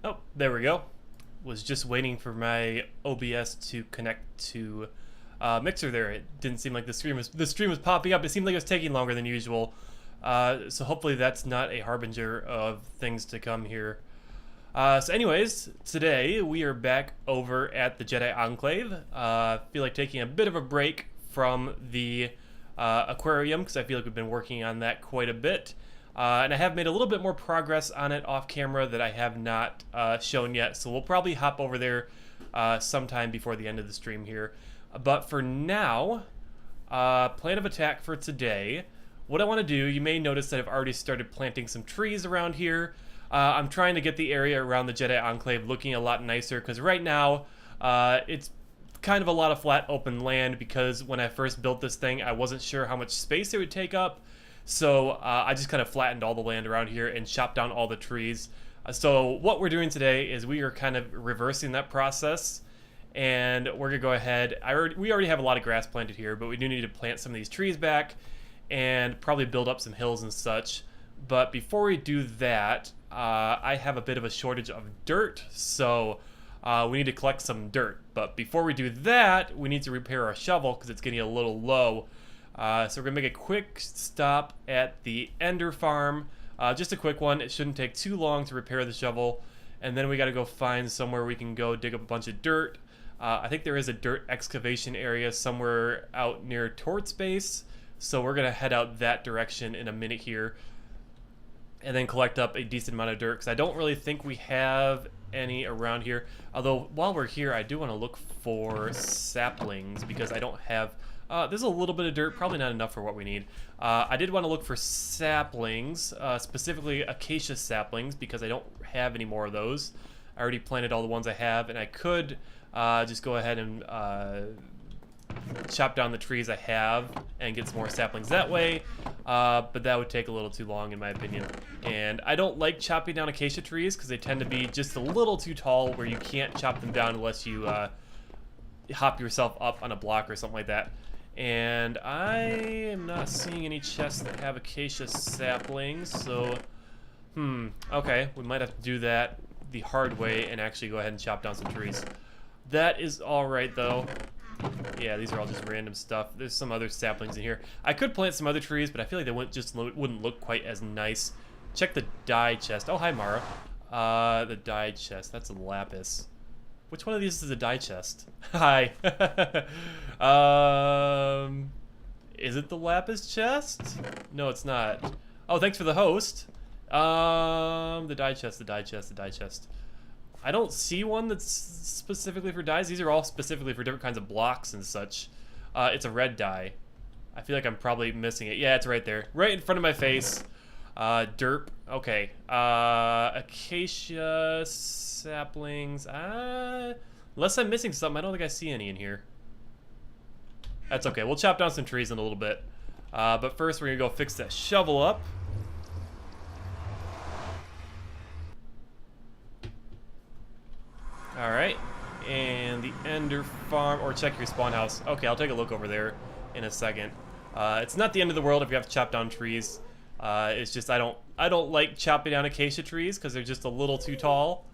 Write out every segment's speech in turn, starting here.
Oh, there we go. Was just waiting for my OBS to connect to Mixer there. It didn't seem like the stream was popping up. It seemed like it was taking longer than usual. So hopefully that's not a harbinger of things to come here. So anyways, today we are back over at the Jedi Enclave. Feel like taking a bit of a break from the aquarium because I feel like we've been working on that quite a bit. And I have made a little bit more progress on it off camera that I have not shown yet. So we'll probably hop over there sometime before the end of the stream here. But for now, plan of attack for today. What I want to do, you may notice that I've already started planting some trees around here. I'm trying to get the area around the Jedi Enclave looking a lot nicer because right now it's kind of a lot of flat open land because when I first built this thing I wasn't sure how much space it would take up. So I just kind of flattened all the land around here and chopped down all the trees. So what we're doing today is we are kind of reversing that process, and we're gonna go ahead. We already have a lot of grass planted here, but we do need to plant some of these trees back and probably build up some hills and such. But before we do that, I have a bit of a shortage of dirt, so we need to collect some dirt. But before we do that, we need to repair our shovel because it's getting a little low. So we're gonna make a quick stop at the Ender Farm. Just a quick one. It shouldn't take too long to repair the shovel. And then we gotta go find somewhere we can go dig up a bunch of dirt. I think there is a dirt excavation area somewhere out near Tort's base. So we're gonna head out that direction in a minute here. And then collect up a decent amount of dirt because I don't really think we have any around here. Although while we're here, I do want to look for saplings because I don't have... there's a little bit of dirt, probably not enough for what we need. I did want to look for saplings, specifically acacia saplings, because I don't have any more of those. I already planted all the ones I have, and I could just go ahead and chop down the trees I have and get some more saplings that way, but that would take a little too long in my opinion. And I don't like chopping down acacia trees because they tend to be just a little too tall where you can't chop them down unless you hop yourself up on a block or something like that. And I am not seeing any chests that have acacia saplings, so okay, we might have to do that the hard way and actually go ahead and chop down some trees. That is alright though. Yeah, these are all just random stuff. There's some other saplings in here. I could plant some other trees, but I feel like they wouldn't look quite as nice. Check the dye chest. Oh, hi, Mara. The dye chest. That's a lapis. Which one of these is a dye chest? Hi. Is it the lapis chest? No, it's not. Oh, thanks for the host. The dye chest, the dye chest, the dye chest. I don't see one that's specifically for dyes. These are all specifically for different kinds of blocks and such. It's a red dye. I feel like I'm probably missing it. Yeah, it's right there. Right in front of my face. Derp. Okay. Acacia saplings. Unless I'm missing something, I don't think I see any in here. That's okay. We'll chop down some trees in a little bit. But first, we're going to go fix that shovel up. Alright, and the Ender Farm, or check your spawn house. Okay, I'll take a look over there in a second. It's not the end of the world if you have to chop down trees. It's just I don't like chopping down acacia trees because they're just a little too tall.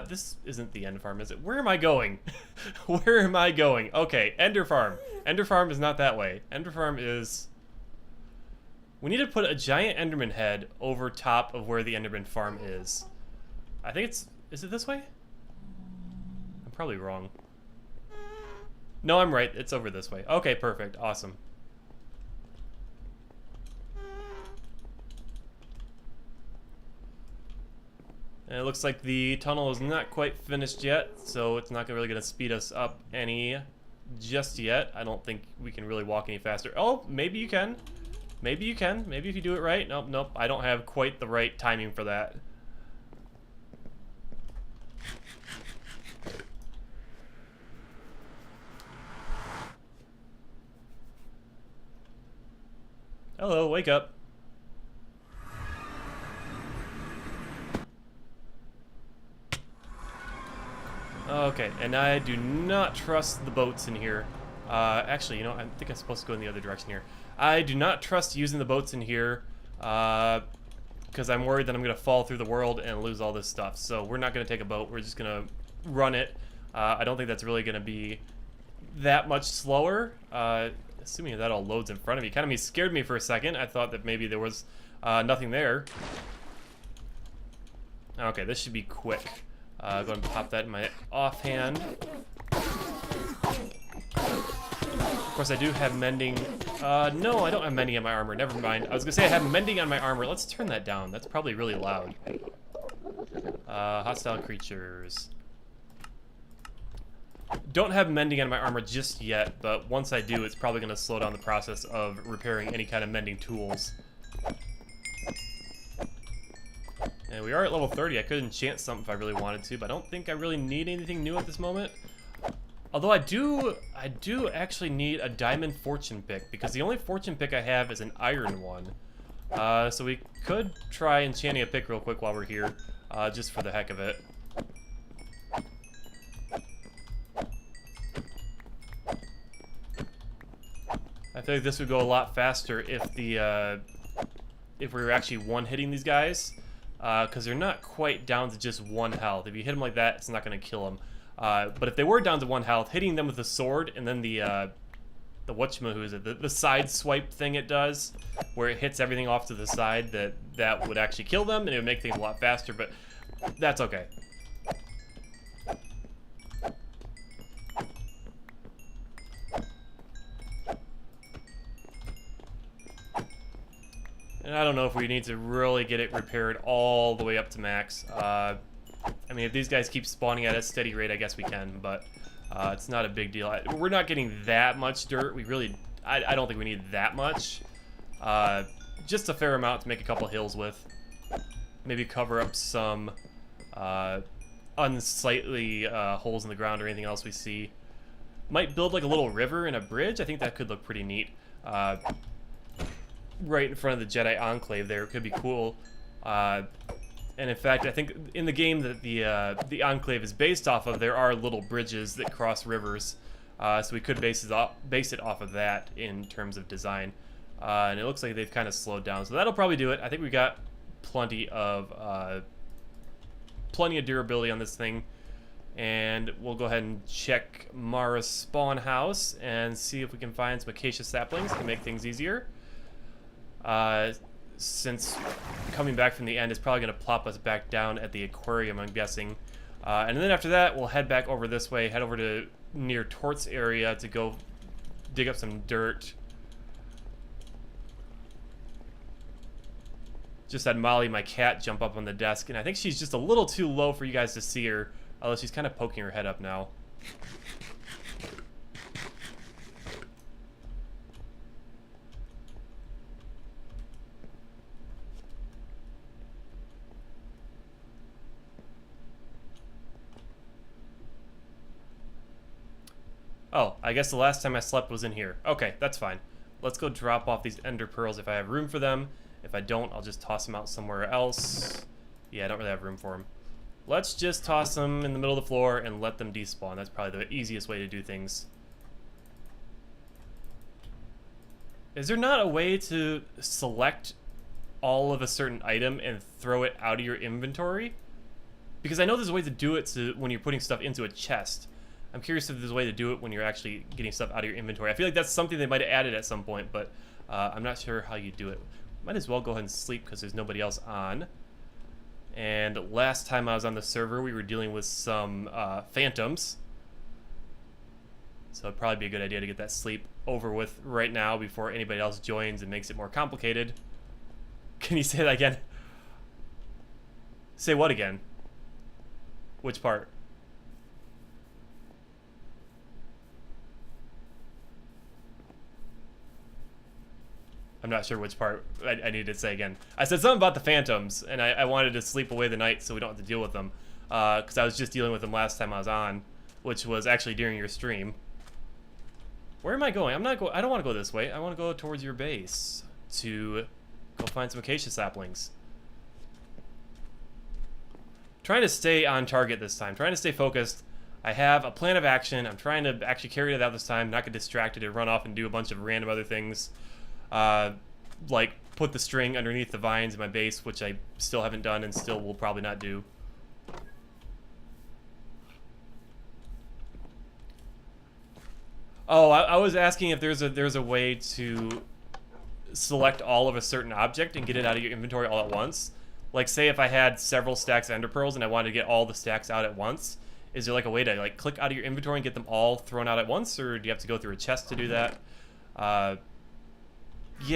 This isn't the Ender Farm, is it? Where am I going? Where am I going? Okay, Ender Farm. Ender Farm is not that way. Ender Farm is... We need to put a giant Enderman head over top of where the Enderman Farm is. I think it's... Is it this way? Probably wrong. No, I'm right. It's over this way. Okay, perfect. Awesome. And it looks like the tunnel is not quite finished yet, so it's not really going to speed us up any just yet. I don't think we can really walk any faster. Oh, maybe you can. Maybe you can. Maybe if you do it right. Nope, nope. I don't have quite the right timing for that. Hello, wake up. Okay, and I do not trust the boats in here. Actually, you know, I think I'm supposed to go in the other direction here. I do not trust using the boats in here. because I'm worried that I'm going to fall through the world and lose all this stuff. So we're not going to take a boat. We're just going to run it. I don't think that's really going to be that much slower. Assuming that all loads in front of me. Kind of scared me for a second. I thought that maybe there was nothing there. Okay, this should be quick. Go ahead and pop that in my offhand. Of course, I do have mending. No, I don't have mending on my armor. Never mind. I was gonna say I have mending on my armor. Let's turn that down. That's probably really loud. Hostile creatures. Don't have mending on my armor just yet, but once I do, it's probably gonna slow down the process of repairing any kind of mending tools. And we are at level 30. I could enchant something if I really wanted to, but I don't think I really need anything new at this moment. Although I do actually need a diamond fortune pick, because the only fortune pick I have is an iron one. So we could try enchanting a pick real quick while we're here, just for the heck of it. I feel like this would go a lot faster if if we were actually one-hitting these guys, because they're not quite down to just 1 health. If you hit them like that, it's not going to kill them. But if they were down to 1 health, hitting them with the sword and then the the side swipe thing it does, where it hits everything off to the side, that would actually kill them and it would make things a lot faster. But that's okay. And I don't know if we need to really get it repaired all the way up to max. I mean, if these guys keep spawning at a steady rate, I guess we can, but it's not a big deal. We're not getting that much dirt. We really, I don't think we need that much. Just a fair amount to make a couple hills with. Maybe cover up some unsightly holes in the ground or anything else we see. Might build like a little river and a bridge. I think that could look pretty neat. Right in front of the Jedi Enclave there. It could be cool. And in fact, I think in the game that the Enclave is based off of, there are little bridges that cross rivers. So we could base it off of that in terms of design. And it looks like they've kind of slowed down. So that'll probably do it. I think we got plenty of durability on this thing. And we'll go ahead and check Mara's spawn house and see if we can find some acacia saplings to make things easier. Since coming back from the end is probably going to plop us back down at the aquarium, I'm guessing. And then after that, we'll head back over this way, head over to near Tort's area to go dig up some dirt. Just had Molly, my cat, jump up on the desk, and I think she's just a little too low for you guys to see her, although she's kind of poking her head up now. Oh, I guess the last time I slept was in here. Okay, that's fine. Let's go drop off these ender pearls if I have room for them. If I don't, I'll just toss them out somewhere else. Yeah, I don't really have room for them. Let's just toss them in the middle of the floor and let them despawn. That's probably the easiest way to do things. Is there not a way to select all of a certain item and throw it out of your inventory? Because I know there's a way to do it when you're putting stuff into a chest. I'm curious if there's a way to do it when you're actually getting stuff out of your inventory. I feel like that's something they might have added at some point, but I'm not sure how you do it. Might as well go ahead and sleep because there's nobody else on. And last time I was on the server, we were dealing with some phantoms. So it'd probably be a good idea to get that sleep over with right now before anybody else joins and makes it more complicated. Can you say that again? Say what again? Which part? I'm not sure which part I need to say again. I said something about the phantoms, and I wanted to sleep away the night so we don't have to deal with them. Because I was just dealing with them last time I was on, which was actually during your stream. Where am I going? I don't want to go this way. I want to go towards your base to go find some acacia saplings. Trying to stay on target this time. Trying to stay focused. I have a plan of action. I'm trying to actually carry it out this time, not get distracted and run off and do a bunch of random other things. like put the string underneath the vines in my base, which I still haven't done and still will probably not do. Oh, I was asking if there's a way to select all of a certain object and get it out of your inventory all at once. Like, say if I had several stacks of ender pearls and I wanted to get all the stacks out at once, is there like a way to like click out of your inventory and get them all thrown out at once, or do you have to go through a chest to do that? Yeah,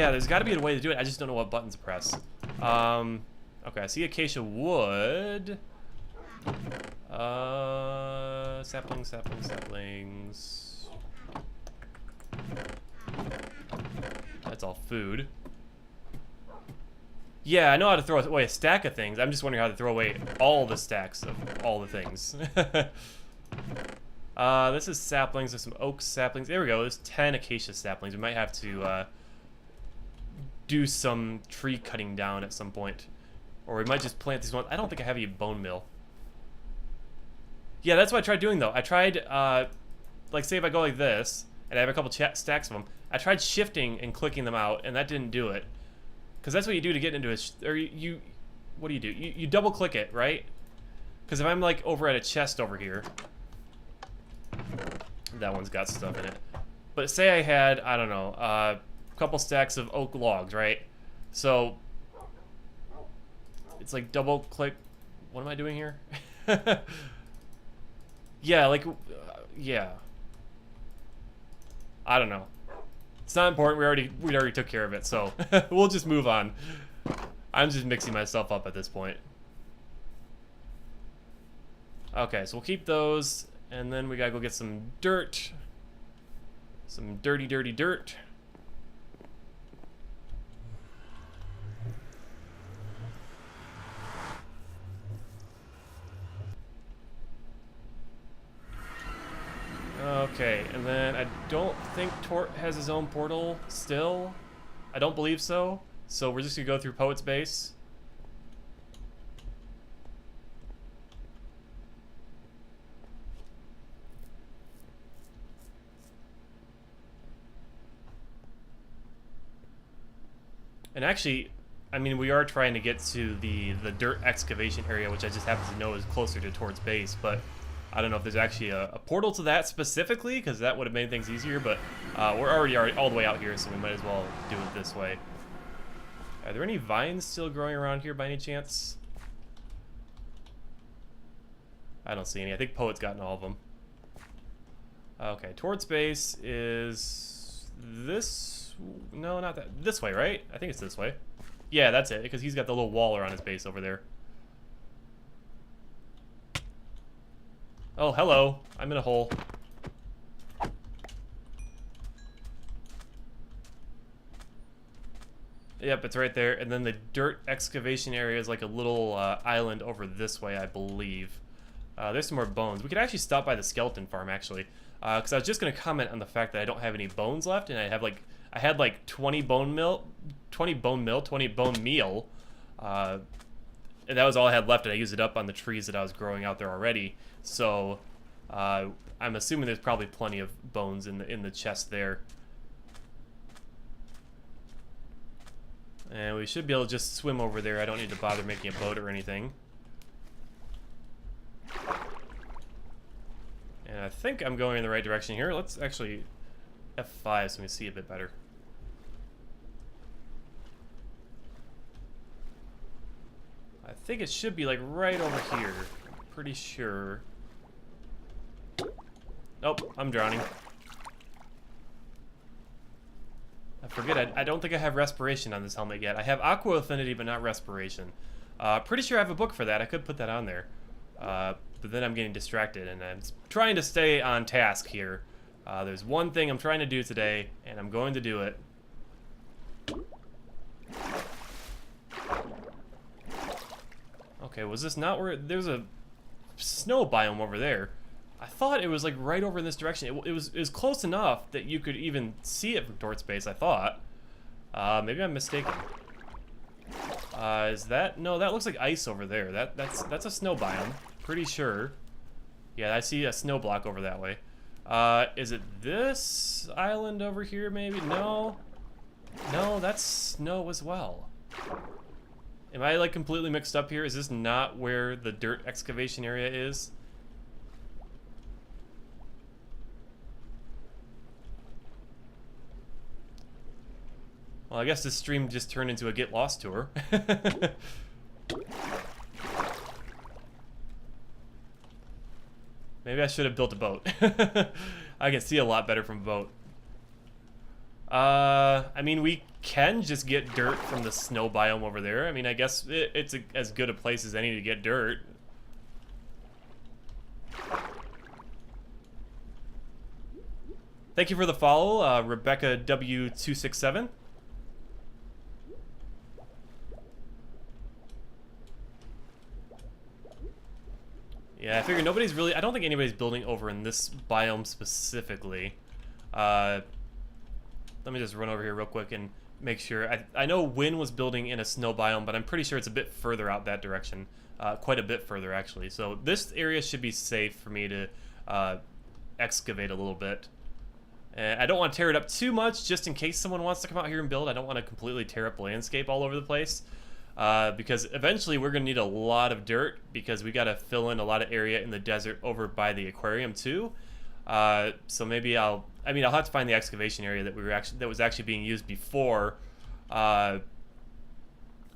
there's got to be a way to do it. I just don't know what button to press. Okay, I see acacia wood. Saplings, saplings, saplings. That's all food. Yeah, I know how to throw away a stack of things. I'm just wondering how to throw away all the stacks of all the things. This is saplings. There's some oak saplings. There we go. There's 10 acacia saplings. We might have to do some tree cutting down at some point. Or we might just plant these ones. I don't think I have any bone meal. Yeah, that's what I tried doing, though. I tried, like, say if I go like this, and I have a couple stacks of them, I tried shifting and clicking them out, and that didn't do it. Because that's what you do to get into it. Or what do? You double click it, right? Because if I'm like over at a chest over here, that one's got stuff in it. But say I had, I don't know, a couple stacks of oak logs, right? So it's like double click. What am I doing here? Yeah, like, yeah. I don't know. It's not important. We already took care of it, so we'll just move on. I'm just mixing myself up at this point. Okay, so we'll keep those, and then we gotta go get some dirt. Some dirty, dirty dirt. Okay, and then I don't think Tort has his own portal still. I don't believe so. So we're just gonna go through Poet's base. And actually, I mean, we are trying to get to the dirt excavation area, which I just happen to know is closer to Tort's base, but I don't know if there's actually a portal to that specifically, because that would have made things easier, but we're already all the way out here, so we might as well do it this way. Are there any vines still growing around here by any chance? I don't see any. I think Poet's gotten all of them. Okay, Tort's base is this... No, not that. This way, right? I think it's this way. Yeah, that's it, because he's got the little wall around his base over there. Oh, hello. I'm in a hole. Yep, it's right there. And then the dirt excavation area is like a little island over this way, I believe. There's some more bones. We could actually stop by the skeleton farm, actually. Because I was just going to comment on the fact that I don't have any bones left, and I had like 20 bone meal. And that was all I had left, and I used it up on the trees that I was growing out there already. So I'm assuming there's probably plenty of bones in the chest there. And we should be able to just swim over there. I don't need to bother making a boat or anything. And I think I'm going in the right direction here. Let's actually F5 so we can see a bit better. I think it should be like right over here. Pretty sure. Nope, I'm drowning. I forget, I don't think I have respiration on this helmet yet. I have aqua affinity, but not respiration. Pretty sure I have a book for that. I could put that on there. But then I'm getting distracted, and I'm trying to stay on task here. There's one thing I'm trying to do today, and I'm going to do it. Okay, was this not where... There's a snow biome over there. I thought it was like right over in this direction. It was close enough that you could even see it from Tort's base, I thought. Maybe I'm mistaken. Is that... No, that looks like ice over there. That's a snow biome. Pretty sure. Yeah, I see a snow block over that way. Is it this island over here, maybe? No. No, that's snow as well. Am I like completely mixed up here? Is this not where the dirt excavation area is? Well, I guess this stream just turned into a get lost tour. Maybe I should have built a boat. I can see a lot better from a boat. I mean, we can just get dirt from the snow biome over there. I mean, I guess it's as good a place as any to get dirt. Thank you for the follow, Rebecca W267. Yeah, I figure nobody's really... I don't think anybody's building over in this biome specifically. Let me just run over here real quick and make sure. I know Wynn was building in a snow biome, but I'm pretty sure it's a bit further out that direction. Quite a bit further, actually. So this area should be safe for me to excavate a little bit. And I don't want to tear it up too much, just in case someone wants to come out here and build. I don't want to completely tear up the landscape all over the place. Because eventually we're going to need a lot of dirt, because we got to fill in a lot of area in the desert over by the aquarium too. So maybe I'll have to find the excavation area that was actually being used before. But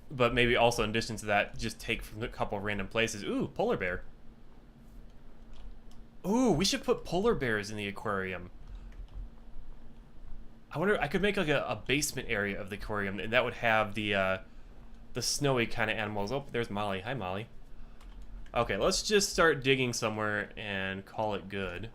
maybe also in addition to that, just take from a couple of random places. Ooh, polar bear. Ooh, we should put polar bears in the aquarium. I wonder, I could make like a basement area of the aquarium, and that would have the snowy kind of animals. Oh, there's Molly. Hi, Molly. Okay, let's just start digging somewhere and call it good.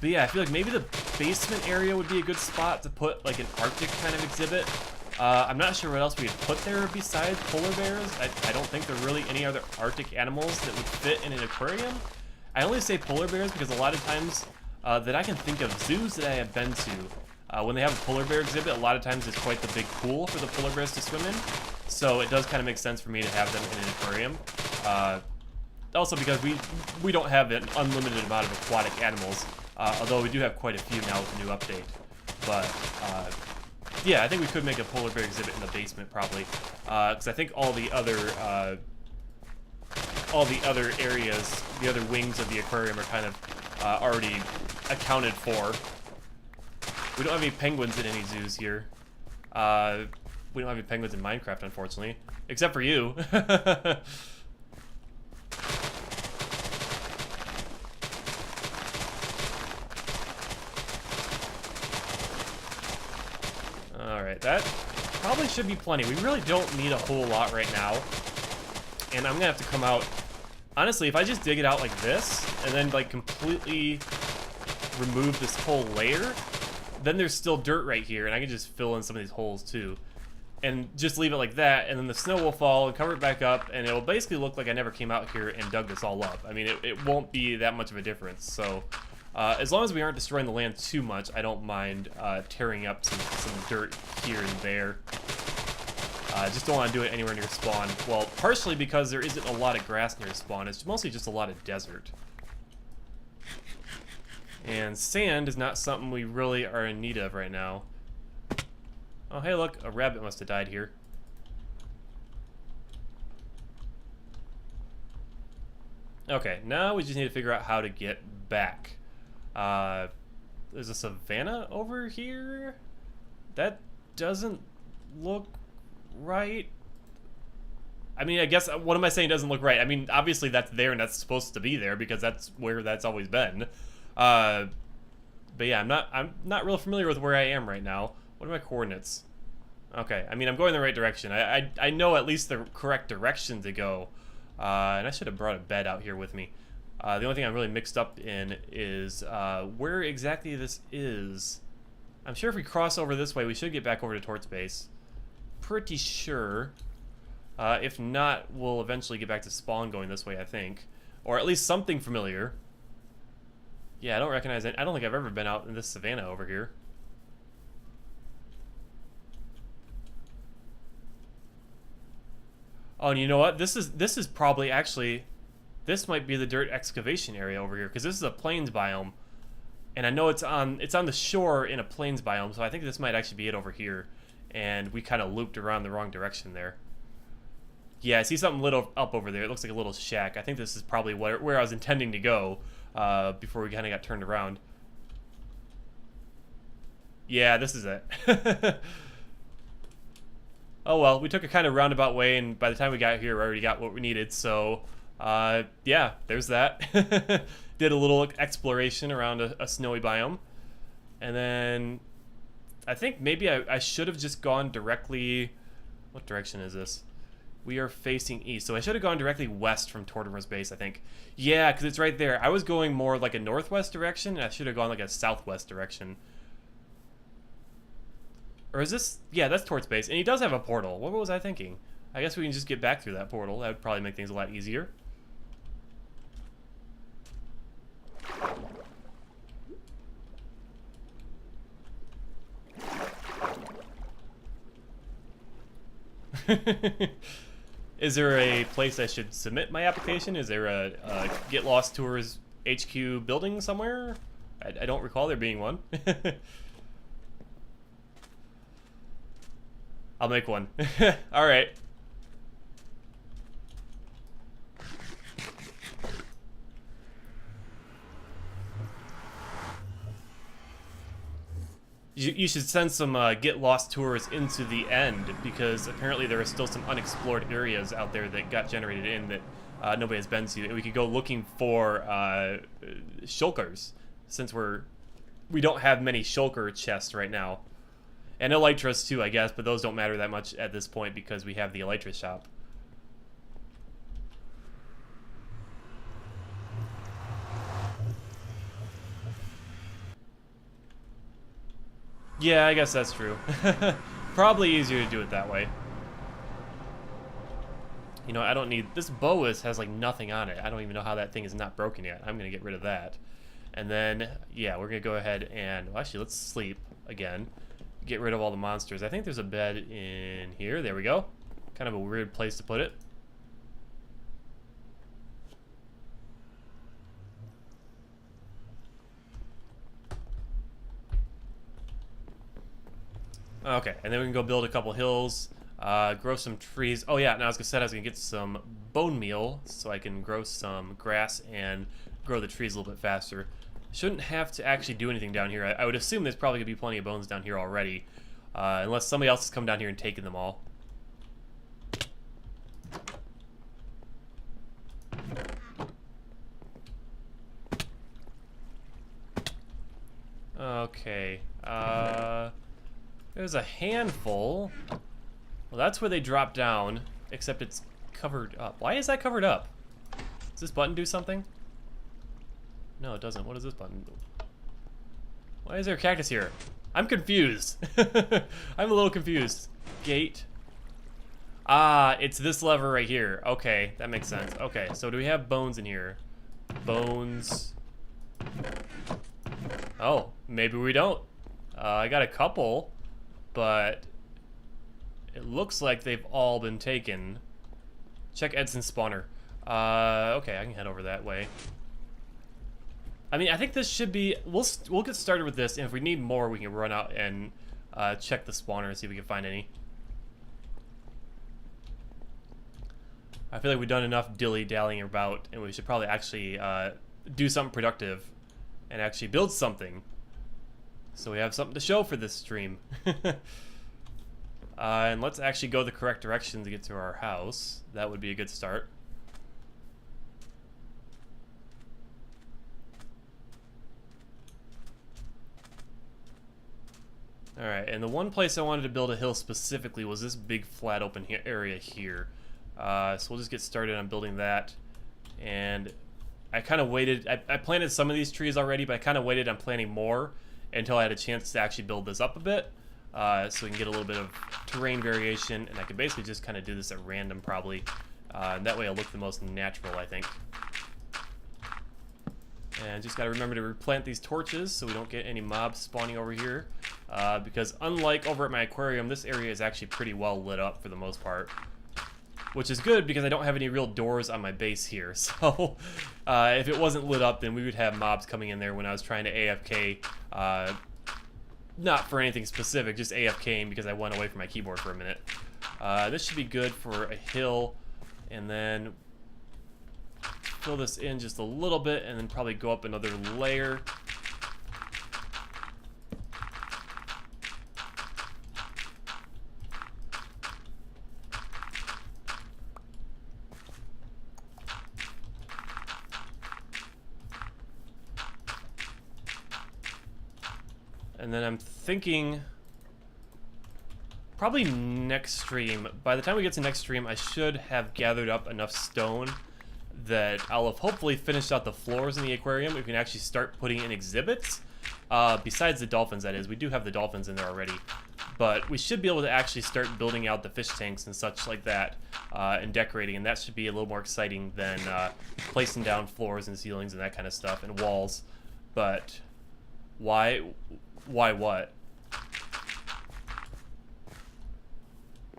But yeah, I feel like maybe the basement area would be a good spot to put like an Arctic kind of exhibit. I'm not sure what else we could put there besides polar bears. I don't think there are really any other Arctic animals that would fit in an aquarium. I only say polar bears because a lot of times that I can think of zoos that I have been to, when they have a polar bear exhibit, a lot of times it's quite the big pool for the polar bears to swim in. So it does kind of make sense for me to have them in an aquarium. Also because we don't have an unlimited amount of aquatic animals, although we do have quite a few now with the new update. But yeah, I think we could make a polar bear exhibit in the basement probably, because I think all the other areas, the other wings of the aquarium are kind of already accounted for. We don't have any penguins in any zoos here. We don't have any penguins in Minecraft, unfortunately, except for you. Alright, that probably should be plenty. We really don't need a whole lot right now. And I'm gonna have to come out... Honestly, if I just dig it out like this, and then like completely remove this whole layer, then there's still dirt right here, and I can just fill in some of these holes too. And just leave it like that, and then the snow will fall and cover it back up, and it will basically look like I never came out here and dug this all up. I mean, it won't be that much of a difference, so... as long as we aren't destroying the land too much, I don't mind tearing up some dirt here and there. Just don't want to do it anywhere near spawn. Well, partially because there isn't a lot of grass near spawn. It's mostly just a lot of desert. And sand is not something we really are in need of right now. Oh, hey, look. A rabbit must have died here. Okay, now we just need to figure out how to get back. There's a savanna over here? That doesn't look right. I mean, I guess, what am I saying doesn't look right? I mean, obviously that's there and that's supposed to be there because that's where that's always been. But yeah, I'm not real familiar with where I am right now. What are my coordinates? Okay, I mean, I'm going the right direction. I know at least the correct direction to go. And I should have brought a bed out here with me. The only thing I'm really mixed up in is where exactly this is. I'm sure if we cross over this way, we should get back over to Tort's base. Pretty sure. If not, we'll eventually get back to spawn going this way, I think. Or at least something familiar. Yeah, I don't recognize it. I don't think I've ever been out in this savanna over here. Oh, and you know what? This is probably actually, this might be the dirt excavation area over here, because this is a plains biome, and I know it's on the shore in a plains biome, so I think this might actually be it over here, and we kind of looped around the wrong direction there. Yeah, I see something lit up over there. It looks like a little shack. I think this is probably where I was intending to go before we kind of got turned around. Yeah, this is it. Oh well, we took a kind of roundabout way, and by the time we got here, we already got what we needed, so yeah, there's that. Did a little exploration around a snowy biome, and then I think maybe I should have just gone directly... What direction is this? We are facing east, so I should have gone directly west from Tortimer's base, I think. Yeah, because it's right there. I was going more like a northwest direction, and I should have gone like a southwest direction. Or is this... Yeah, that's Tort's base. And he does have a portal. What was I thinking? I guess we can just get back through that portal. That would probably make things a lot easier. Is there a place I should submit my application? Is there a Get Lost Tours HQ building somewhere? I don't recall there being one. I'll make one. All right. You should send some Get Lost tours into the end, because apparently there are still some unexplored areas out there that got generated in that nobody has been to, and we could go looking for shulkers, since we don't have many shulker chests right now. And elytras too, I guess, but those don't matter that much at this point because we have the elytra shop. Yeah, I guess that's true. Probably easier to do it that way. You know, I don't need... This bow has like nothing on it. I don't even know how that thing is not broken yet. I'm going to get rid of that. And then, yeah, we're going to go ahead and... Well, actually, let's sleep again. Get rid of all the monsters. I think there's a bed in here. There we go. Kind of a weird place to put it. Okay, and then we can go build a couple hills, grow some trees. Oh yeah, now I was gonna get some bone meal so I can grow some grass and grow the trees a little bit faster. Shouldn't have to actually do anything down here. I would assume there's probably gonna be plenty of bones down here already, unless somebody else has come down here and taken them all. Okay, there's a handful. Well, that's where they drop down, except it's covered up. Why is that covered up? Does this button do something? No, it doesn't. What does this button do? Why is there a cactus here? I'm confused. I'm a little confused. Gate. Ah, it's this lever right here. Okay, that makes sense. Okay, so do we have bones in here? Bones. Oh, maybe we don't. I got a couple, but it looks like they've all been taken. Check Edson's spawner. Okay, I can head over that way. I mean, I think this should be... We'll get started with this, and if we need more, we can run out and check the spawner and see if we can find any. I feel like we've done enough dilly-dallying about, and we should probably actually do something productive and actually build something, so we have something to show for this stream. And let's actually go the correct direction to get to our house. That would be a good start. Alright, and the one place I wanted to build a hill specifically was this big flat open area here. So we'll just get started on building that. And I kind of waited, I planted some of these trees already, but I kind of waited on planting more until I had a chance to actually build this up a bit. So we can get a little bit of terrain variation, and I can basically just kind of do this at random probably. And that way it'll look the most natural, I think. And just gotta remember to replant these torches so we don't get any mobs spawning over here. Because unlike over at my aquarium, this area is actually pretty well lit up for the most part. which is good because I don't have any real doors on my base here. So if it wasn't lit up, then we would have mobs coming in there when I was trying to AFK. Not for anything specific, just AFKing because I went away from my keyboard for a minute. This should be good for a hill, and then fill this in just a little bit, and then probably go up another layer. And then I'm thinking probably next stream. By the time we get to next stream, I should have gathered up enough stone that I'll have hopefully finished out the floors in the aquarium. We can actually start putting in exhibits. Besides the dolphins, that is. We do have the dolphins in there already. But we should be able to actually start building out the fish tanks and such like that, and decorating. And that should be a little more exciting than placing down floors and ceilings and that kind of stuff, and walls. But why what?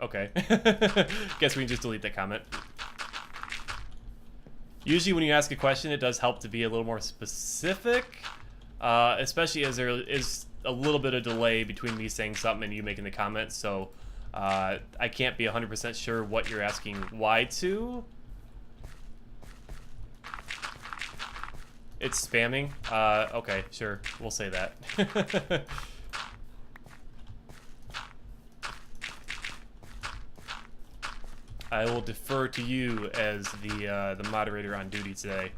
Okay. Guess we can just delete that comment. Usually when you ask a question, it does help to be a little more specific, especially as there is a little bit of delay between me saying something and you making the comment, so I can't be 100% sure what you're asking why to. It's spamming? Okay, sure. We'll say that. I will defer to you as the moderator on duty today.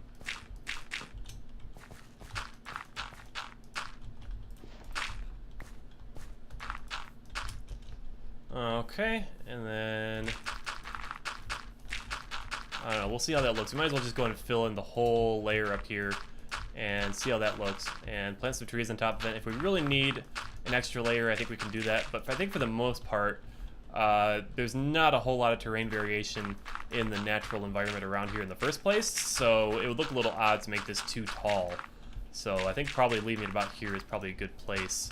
Okay, and then I don't know, we'll see how that looks. We might as well just go and fill in the whole layer up here and see how that looks, and plant some trees on top of it. If we really need an extra layer, I think we can do that, but I think for the most part, there's not a whole lot of terrain variation in the natural environment around here in the first place, so it would look a little odd to make this too tall. So I think probably leaving it about here is probably a good place.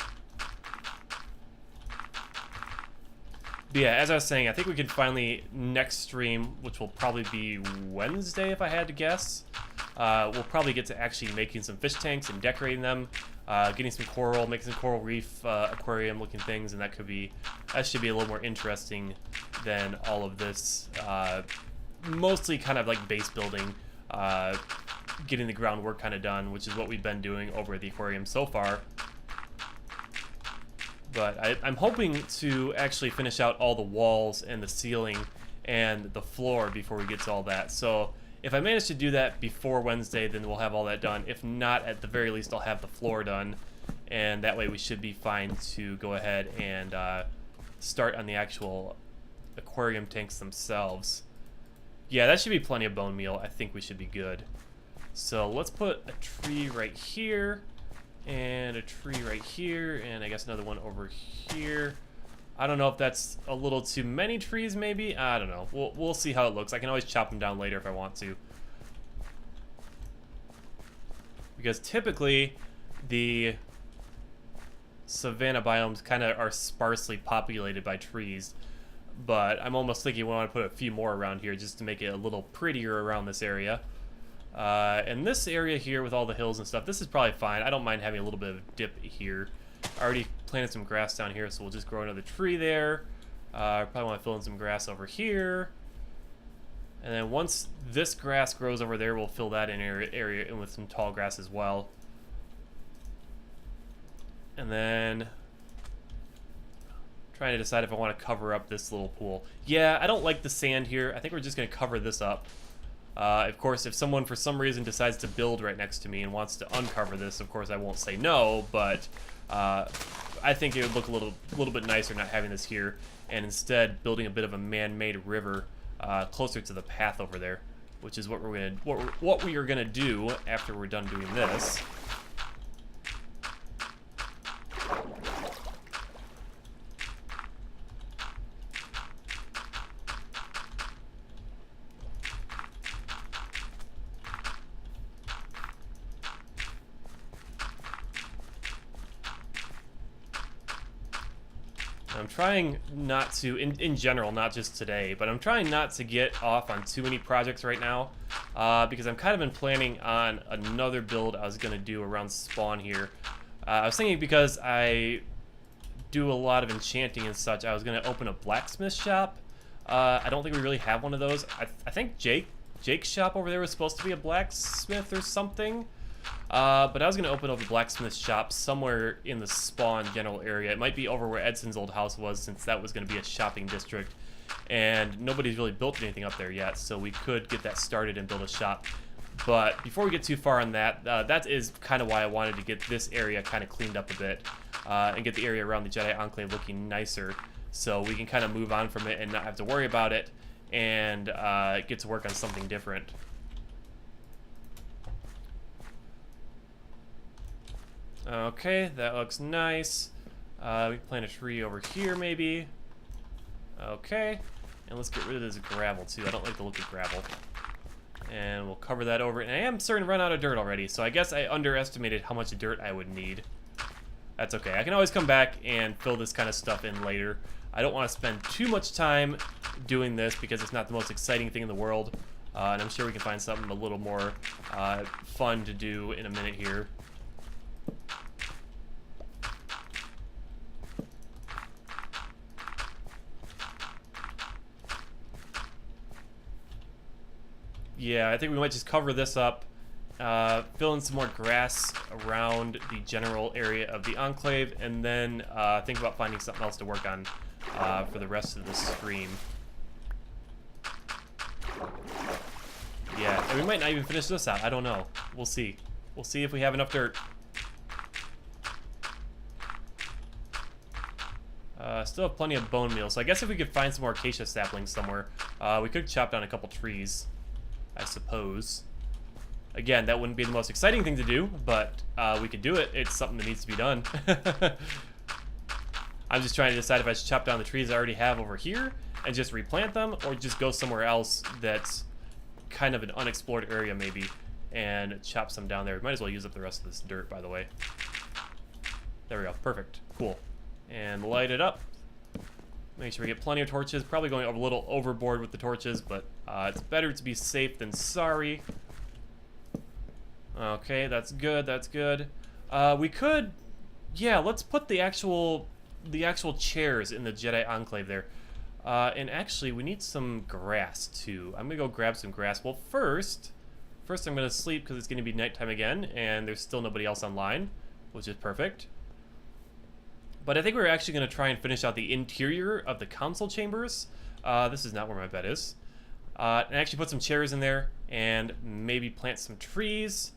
But yeah, as I was saying, I think we can finally, next stream, which will probably be Wednesday if I had to guess, we'll probably get to actually making some fish tanks and decorating them, getting some coral, making some coral reef aquarium looking things, and that should be a little more interesting than all of this mostly kind of like base building, getting the groundwork kind of done, which is what we've been doing over at the aquarium so far. But I'm hoping to actually finish out all the walls and the ceiling and the floor before we get to all that. So if I manage to do that before Wednesday, then we'll have all that done. If not, at the very least, I'll have the floor done. And that way we should be fine to go ahead and start on the actual aquarium tanks themselves. Yeah, that should be plenty of bone meal. I think we should be good. So let's put a tree right here. And a tree right here, and I guess another one over here. I don't know if that's a little too many trees, maybe? I don't know. We'll see how it looks. I can always chop them down later if I want to. Because typically, the savanna biomes kind of are sparsely populated by trees. But I'm almost thinking we want to put a few more around here just to make it a little prettier around this area. And this area here with all the hills and stuff, this is probably fine. I don't mind having a little bit of dip here. I already planted some grass down here, so we'll just grow another tree there. Probably want to fill in some grass over here. And then once this grass grows over there, we'll fill that area in with some tall grass as well. And then trying to decide if I want to cover up this little pool. Yeah, I don't like the sand here. I think we're just going to cover this up. Of course, if someone for some reason decides to build right next to me and wants to uncover this, of course I won't say no, but I think it would look a little bit nicer not having this here, and instead building a bit of a man-made river closer to the path over there, which is what we are gonna do after we're done doing this. I'm I'm trying not to, in general, not just today, but I'm trying not to get off on too many projects right now, because I'm kind of been planning on another build I was going to do around spawn here. I was thinking because I do a lot of enchanting and such, I was going to open a blacksmith shop. I don't think we really have one of those. I think Jake's shop over there was supposed to be a blacksmith or something. But I was going to open up a blacksmith shop somewhere in the spawn general area. It might be over where Edson's old house was, since that was going to be a shopping district. And nobody's really built anything up there yet, so we could get that started and build a shop. But before we get too far on that, that is kind of why I wanted to get this area kind of cleaned up a bit. And get the area around the Jedi Enclave looking nicer, so we can kind of move on from it and not have to worry about it, and get to work on something different. Okay, that looks nice. We can plant a tree over here, maybe. Okay, and let's get rid of this gravel, too. I don't like the look of gravel. And we'll cover that over. And I am starting to run out of dirt already, so I guess I underestimated how much dirt I would need. That's okay. I can always come back and fill this kind of stuff in later. I don't want to spend too much time doing this because it's not the most exciting thing in the world. And I'm sure we can find something a little more fun to do in a minute here. Yeah, I think we might just cover this up, fill in some more grass around the general area of the Enclave, and then think about finding something else to work on for the rest of the stream. Yeah, and we might not even finish this out. I don't know. We'll see. We'll see if we have enough dirt. Still have plenty of bone meal, so I guess if we could find some more acacia saplings somewhere, we could chop down a couple trees, I suppose. Again, that wouldn't be the most exciting thing to do, but we could do it. It's something that needs to be done. I'm just trying to decide if I should chop down the trees I already have over here and just replant them, or just go somewhere else that's kind of an unexplored area maybe and chop some down there. We might as well use up the rest of this dirt, by the way. There we go. Perfect. Cool. And light it up. Make sure we get plenty of torches. Probably going a little overboard with the torches, but it's better to be safe than sorry. Okay, that's good. That's good. We could, yeah. Let's put the actual chairs in the Jedi Enclave there. And actually, we need some grass too. I'm gonna go grab some grass. Well, first I'm gonna sleep because it's gonna be nighttime again, and there's still nobody else online, which is perfect. But I think we're actually going to try and finish out the interior of the council chambers. This is not where my bed is. And actually put some chairs in there and maybe plant some trees.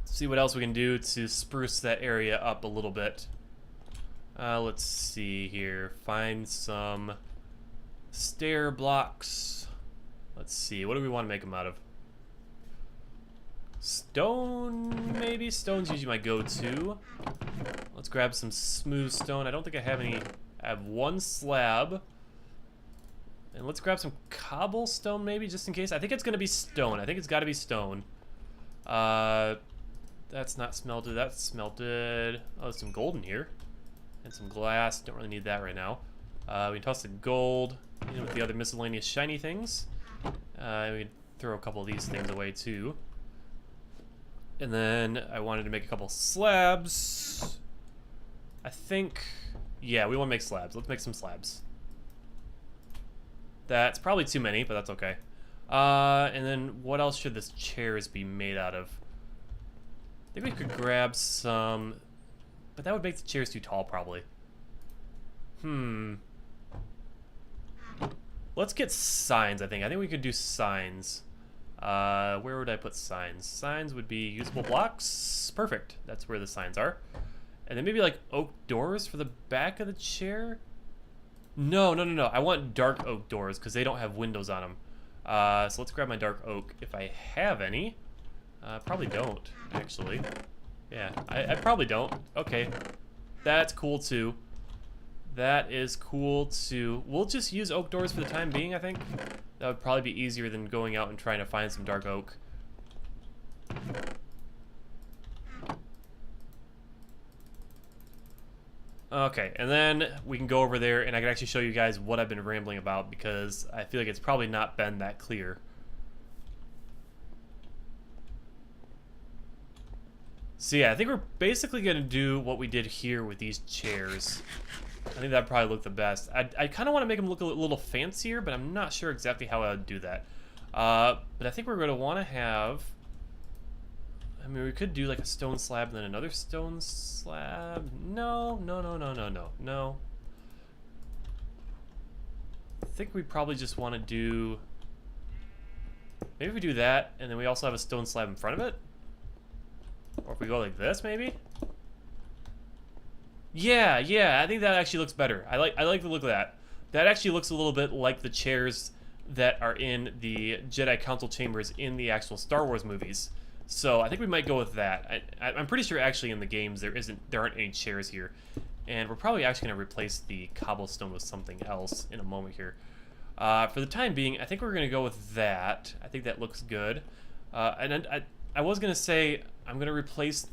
See what else we can do to spruce that area up a little bit. Let's see here. Find some stair blocks. Let's see. What do we want to make them out of? Stone, maybe? Stone's usually my go-to. Let's grab some smooth stone. I don't think I have any. I have one slab. And let's grab some cobblestone, maybe, just in case. I think it's going to be stone. I think it's got to be stone. That's not smelted. That's smelted. Oh, there's some gold in here. And some glass. Don't really need that right now. We can toss the gold in with the other miscellaneous shiny things. We can throw a couple of these things away, too. And then I wanted to make a couple slabs. I think, yeah, we want to make slabs. Let's make some slabs. That's probably too many, but that's okay. And then what else should this chairs be made out of? I think we could grab some, but that would make the chairs too tall, probably. Let's get signs, I think. I think we could do signs. Where would I put signs? Signs would be usable blocks. Perfect. That's where the signs are. And then maybe like oak doors for the back of the chair? No. I want dark oak doors because they don't have windows on them. So let's grab my dark oak if I have any. Probably don't, actually. Yeah, I probably don't. Okay. That's cool too. That is cool too. We'll just use oak doors for the time being, I think. That would probably be easier than going out and trying to find some dark oak. Okay, and then we can go over there, and I can actually show you guys what I've been rambling about, because I feel like it's probably not been that clear. So yeah, I think we're basically going to do what we did here with these chairs. I think that'd probably look the best. I kind of want to make them look a little fancier, but I'm not sure exactly how I would do that. But I think we're going to want to have... I mean, we could do like a stone slab and then another stone slab. No. I think we probably just want to do... Maybe we do that, and then we also have a stone slab in front of it? Or if we go like this, maybe? Yeah, I think that actually looks better. I like the look of that. That actually looks a little bit like the chairs that are in the Jedi Council chambers in the actual Star Wars movies. So I think we might go with that. I'm pretty sure actually in the games there aren't any chairs here. And we're probably actually going to replace the cobblestone with something else in a moment here. For the time being, I think we're going to go with that. I think that looks good. And I was going to say I'm going to replace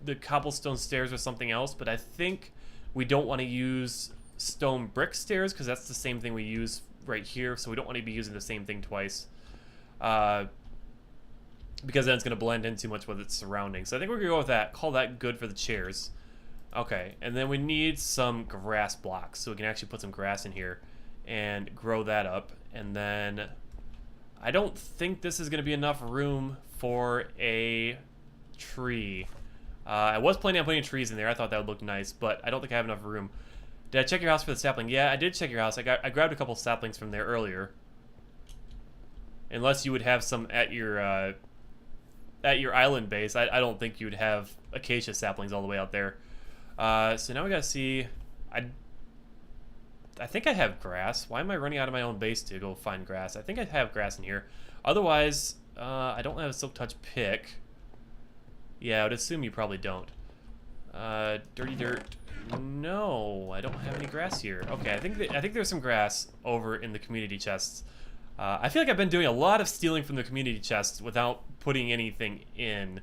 the cobblestone stairs with something else, but I think we don't want to use stone brick stairs because that's the same thing we use right here, so we don't want to be using the same thing twice. Because then it's going to blend in too much with its surroundings. So I think we're going to go with that. Call that good for the chairs. Okay, and then we need some grass blocks. So we can actually put some grass in here and grow that up. And then I don't think this is going to be enough room for a tree. I was planning on putting trees in there. I thought that would look nice, but I don't think I have enough room. Did I check your house for the sapling? Yeah, I did check your house. I grabbed a couple saplings from there earlier. Unless you would have some at your island base. I don't think you would have acacia saplings all the way out there. So now we gotta see. I think I have grass. Why am I running out of my own base to go find grass? I think I have grass in here. Otherwise, I don't have a silk touch pick. Yeah, I would assume you probably don't. Dirty dirt. No, I don't have any grass here. Okay, I think there's some grass over in the community chests. I feel like I've been doing a lot of stealing from the community chests without putting anything in.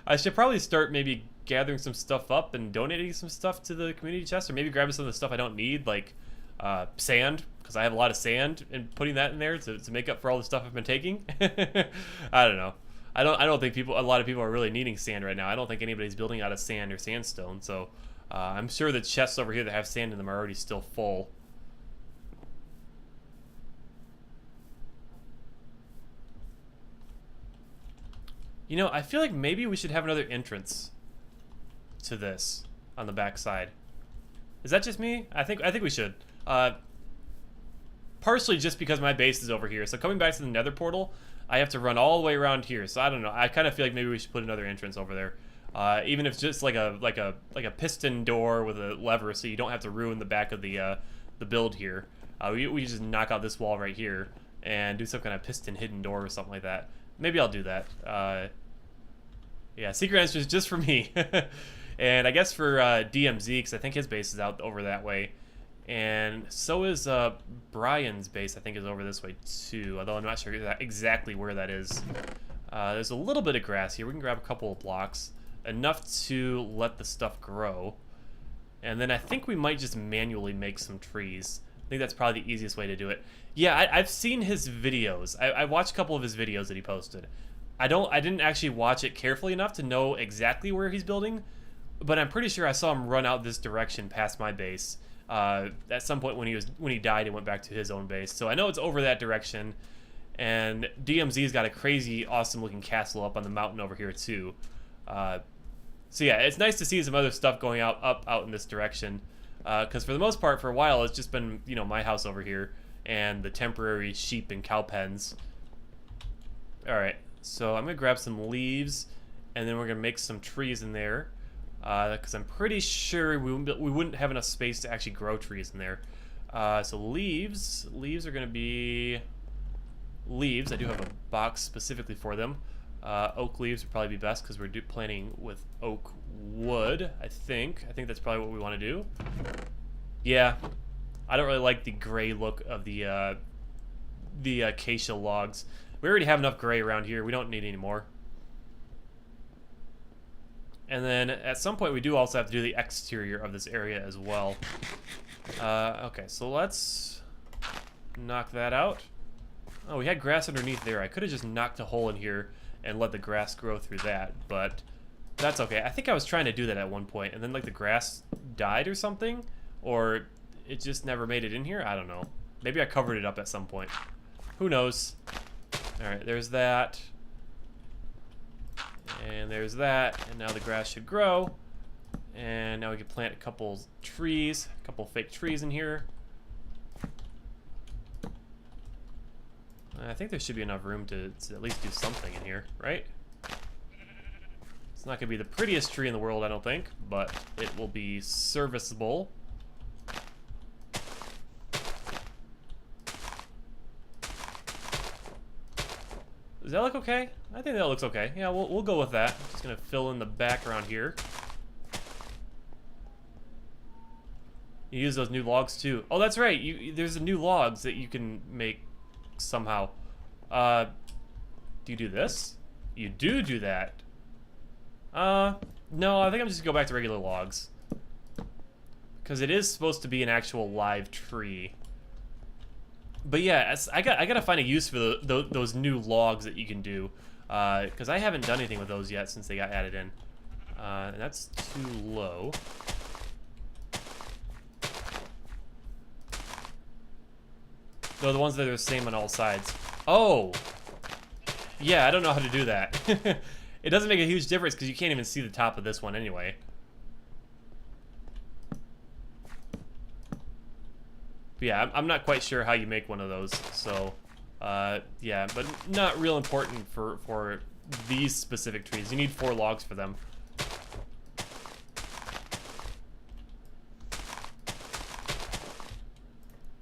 I should probably start maybe gathering some stuff up and donating some stuff to the community chest, or maybe grabbing some of the stuff I don't need, like sand, because I have a lot of sand, and putting that in there to make up for all the stuff I've been taking. I don't know. I don't think a lot of people are really needing sand right now. I don't think anybody's building out of sand or sandstone, so I'm sure the chests over here that have sand in them are already still full. You know, I feel like maybe we should have another entrance to this on the back side. Is that just me? I think we should. Partially just because my base is over here. So coming back to the Nether portal, I have to run all the way around here. So I don't know. I kind of feel like maybe we should put another entrance over there. Even if it's just like a piston door with a lever, so you don't have to ruin the back of the build here. We just knock out this wall right here and do some kind of piston hidden door or something like that. Maybe I'll do that. Yeah, secret entrance just for me. And I guess for DMZ, because I think his base is out over that way. And so is Brian's base, I think, is over this way too. Although I'm not sure exactly where that is. There's a little bit of grass here. We can grab a couple of blocks. Enough to let the stuff grow. And then I think we might just manually make some trees. I think that's probably the easiest way to do it. Yeah, I've seen his videos. I watched a couple of his videos that he posted. I didn't actually watch it carefully enough to know exactly where he's building, but I'm pretty sure I saw him run out this direction past my base at some point when he died and went back to his own base. So I know it's over that direction, and DMZ's got a crazy, awesome looking castle up on the mountain over here too. So yeah, it's nice to see some other stuff going up in this direction, because for the most part, for a while, it's just been my house over here and the temporary sheep and cow pens. All right. So I'm going to grab some leaves, and then we're going to make some trees in there, because I'm pretty sure we wouldn't have enough space to actually grow trees in there. So leaves are going to be leaves. I do have a box specifically for them. Oak leaves would probably be best because we're planting with oak wood, I think. I think that's probably what we want to do. Yeah, I don't really like the gray look of the acacia logs. We already have enough gray around here. We don't need any more. And then at some point we do also have to do the exterior of this area as well. Okay, so let's knock that out. Oh, we had grass underneath there. I could have just knocked a hole in here and let the grass grow through that, but that's okay. I think I was trying to do that at one point, and then like the grass died or something, or it just never made it in here. I don't know. Maybe I covered it up at some point. Who knows? All right, there's that. And there's that, and now the grass should grow. And now we can plant a couple trees, a couple fake trees in here. I think there should be enough room to at least do something in here, right? It's not gonna be the prettiest tree in the world, I don't think, but it will be serviceable. Does that look okay? I think that looks okay. Yeah, we'll go with that. Just gonna fill in the background here. You use those new logs too. Oh, that's right. There's a new logs that you can make somehow. Do you do this? You do that. No, I think I'm just gonna go back to regular logs. Because it is supposed to be an actual live tree. But yeah, I gotta find a use for those new logs that you can do. Because I haven't done anything with those yet since they got added in. And that's too low. No, the ones that are the same on all sides. Oh! Yeah, I don't know how to do that. It doesn't make a huge difference because you can't even see the top of this one anyway. But yeah, I'm not quite sure how you make one of those, so yeah, but not real important for these specific trees. You need 4 logs for them.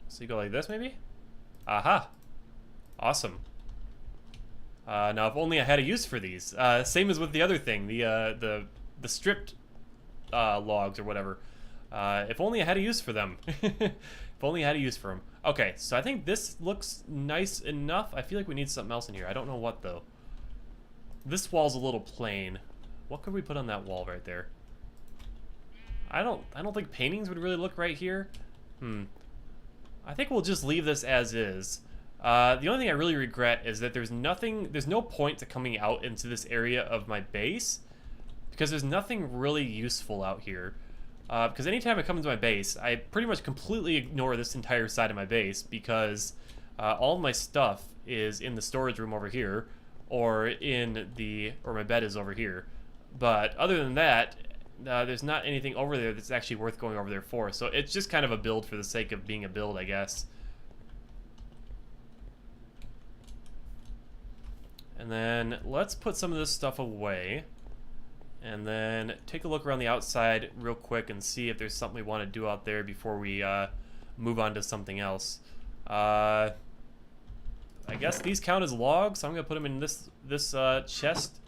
So you go like this, maybe? Aha! Awesome. Now, if only I had a use for these. Same as with the other thing, the stripped logs or whatever. If only I had a use for them. If only I had a use for them. Okay, so I think this looks nice enough. I feel like we need something else in here. I don't know what though. This wall's a little plain. What could we put on that wall right there? I don't think paintings would really look right here. I think we'll just leave this as is. The only thing I really regret is that there's no point to coming out into this area of my base because there's nothing really useful out here. Because anytime I come into my base, I pretty much completely ignore this entire side of my base because all of my stuff is in the storage room over here, or my bed is over here. But other than that, there's not anything over there that's actually worth going over there for. So it's just kind of a build for the sake of being a build, I guess. And then let's put some of this stuff away. And then take a look around the outside real quick and see if there's something we want to do out there before we move on to something else. I guess these count as logs, so I'm going to put them in this chest.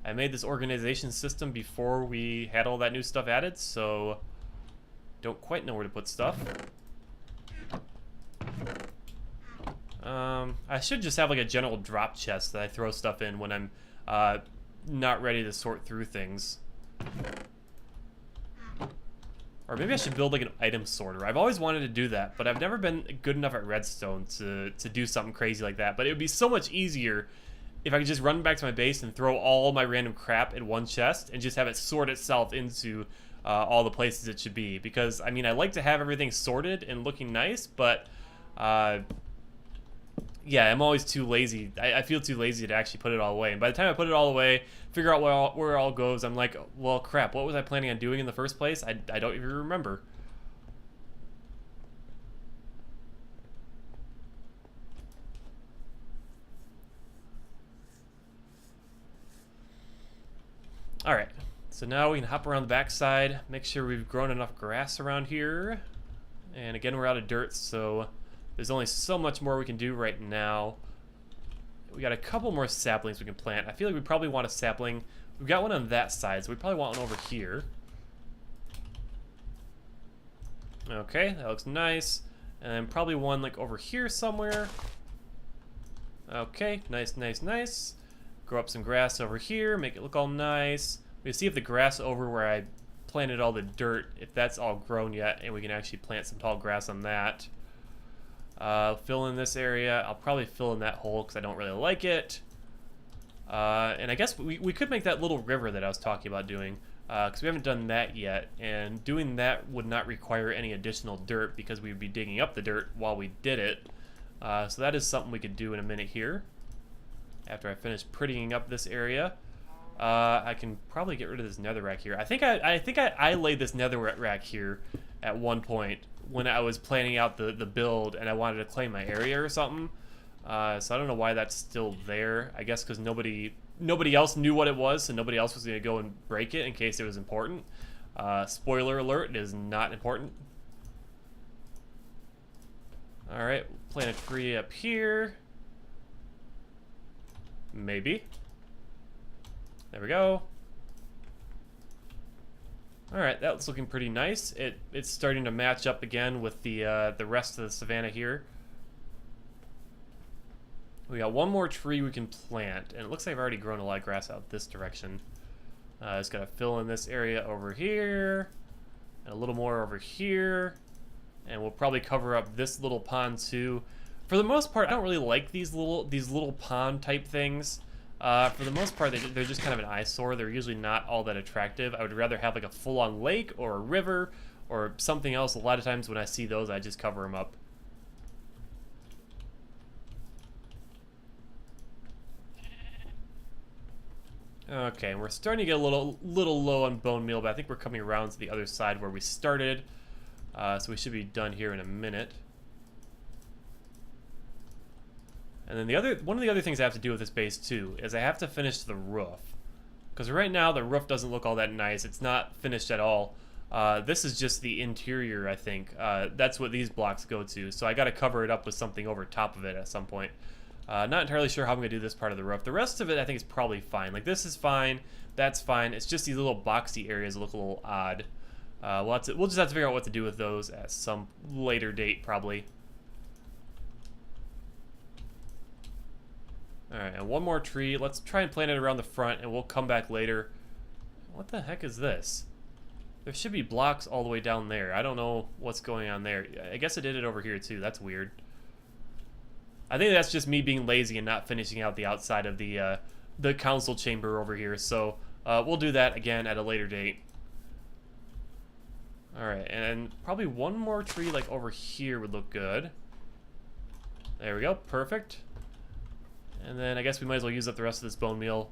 I made this organization system before we had all that new stuff added, so don't quite know where to put stuff. I should just have like a general drop chest that I throw stuff in when I'm not ready to sort through things. Or maybe I should build like an item sorter. I've always wanted to do that, but I've never been good enough at redstone to do something crazy like that. But it would be so much easier if I could just run back to my base and throw all my random crap in one chest and just have it sort itself into all the places it should be. Because, I mean, I like to have everything sorted and looking nice, but yeah, I'm always too lazy. I feel too lazy to actually put it all away. And by the time I put it all away, figure out where it all goes, I'm like, well, crap, what was I planning on doing in the first place? I don't even remember. Alright, so now we can hop around the backside, make sure we've grown enough grass around here. And again, we're out of dirt, so there's only so much more we can do right now. We got a couple more saplings we can plant. I feel like we probably want a sapling. We've got one on that side, so we probably want one over here. Okay, that looks nice. And then probably one like over here somewhere. Okay, nice, nice, nice. Grow up some grass over here, make it look all nice. We see if the grass over where I planted all the dirt, if that's all grown yet, and we can actually plant some tall grass on that. Fill in this area. I'll probably fill in that hole because I don't really like it. And I guess we could make that little river that I was talking about doing, because we haven't done that yet, and doing that would not require any additional dirt because we would be digging up the dirt while we did it. So that is something we could do in a minute here. After I finish prettying up this area, I can probably get rid of this netherrack here. I think I laid this netherrack here at one point when I was planning out the build and I wanted to claim my area or something. So I don't know why that's still there. I guess because nobody else knew what it was, so nobody else was going to go and break it in case it was important. Spoiler alert, it is not important. Alright, plant a tree up here. Maybe. There we go. Alright, that's looking pretty nice. It's starting to match up again with the rest of the savanna here. We got one more tree we can plant, and it looks like I've already grown a lot of grass out this direction. Just gotta fill in this area over here, and a little more over here, and we'll probably cover up this little pond too. For the most part, I don't really like these little pond type things. For the most part, they're just kind of an eyesore. They're usually not all that attractive. I would rather have like a full-on lake or a river or something else. A lot of times when I see those, I just cover them up. Okay, we're starting to get a little low on bone meal, but I think we're coming around to the other side where we started. So we should be done here in a minute. And then one of the other things I have to do with this base too is I have to finish the roof. Because right now the roof doesn't look all that nice. It's not finished at all. This is just the interior, I think. That's what these blocks go to. So I got to cover it up with something over top of it at some point. Not entirely sure how I'm going to do this part of the roof. The rest of it I think is probably fine. Like this is fine. That's fine. It's just these little boxy areas that look a little odd. We'll just have to figure out what to do with those at some later date probably. Alright, and one more tree. Let's try and plant it around the front, and we'll come back later. What the heck is this? There should be blocks all the way down there. I don't know what's going on there. I guess I did it over here, too. That's weird. I think that's just me being lazy and not finishing out the outside of the council chamber over here. So, we'll do that again at a later date. Alright, and probably one more tree, like, over here would look good. There we go. Perfect. And then I guess we might as well use up the rest of this bone meal.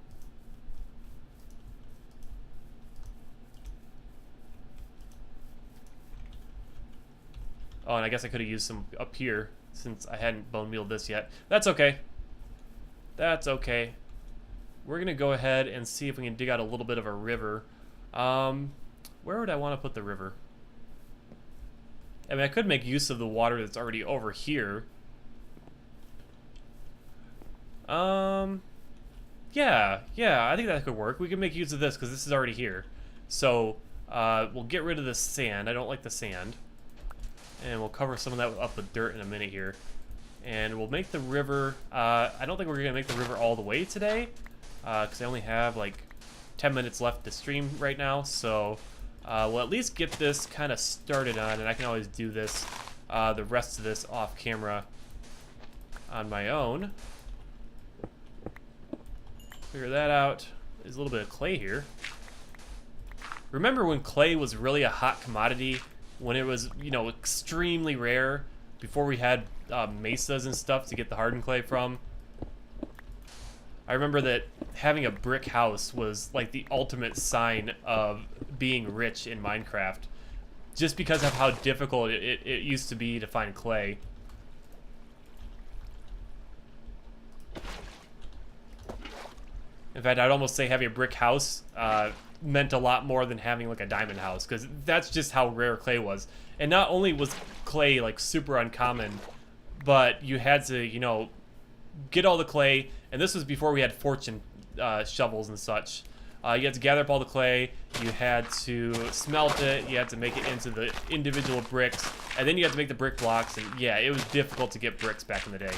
Oh, and I guess I could have used some up here since I hadn't bone mealed this yet. That's okay. That's okay. We're gonna go ahead and see if we can dig out a little bit of a river. Where would I want to put the river? I mean, I could make use of the water that's already over here. Yeah, I think that could work. We can make use of this because this is already here. So, we'll get rid of the sand. I don't like the sand. And we'll cover some of that up with dirt in a minute here. And we'll make the river, I don't think we're going to make the river all the way today. Because I only have like 10 minutes left to stream right now. So, we'll at least get this kind of started on. And I can always do this, the rest of this off camera on my own. Figure that out. There's a little bit of clay here. Remember when clay was really a hot commodity? When it was, you know, extremely rare? Before we had mesas and stuff to get the hardened clay from? I remember that having a brick house was like the ultimate sign of being rich in Minecraft. Just because of how difficult it used to be to find clay. In fact, I'd almost say having a brick house meant a lot more than having like a diamond house, because that's just how rare clay was. And not only was clay like super uncommon, but you had to, you know, get all the clay, and this was before we had fortune shovels and such. You had to gather up all the clay, you had to smelt it, you had to make it into the individual bricks, and then you had to make the brick blocks, and yeah, it was difficult to get bricks back in the day.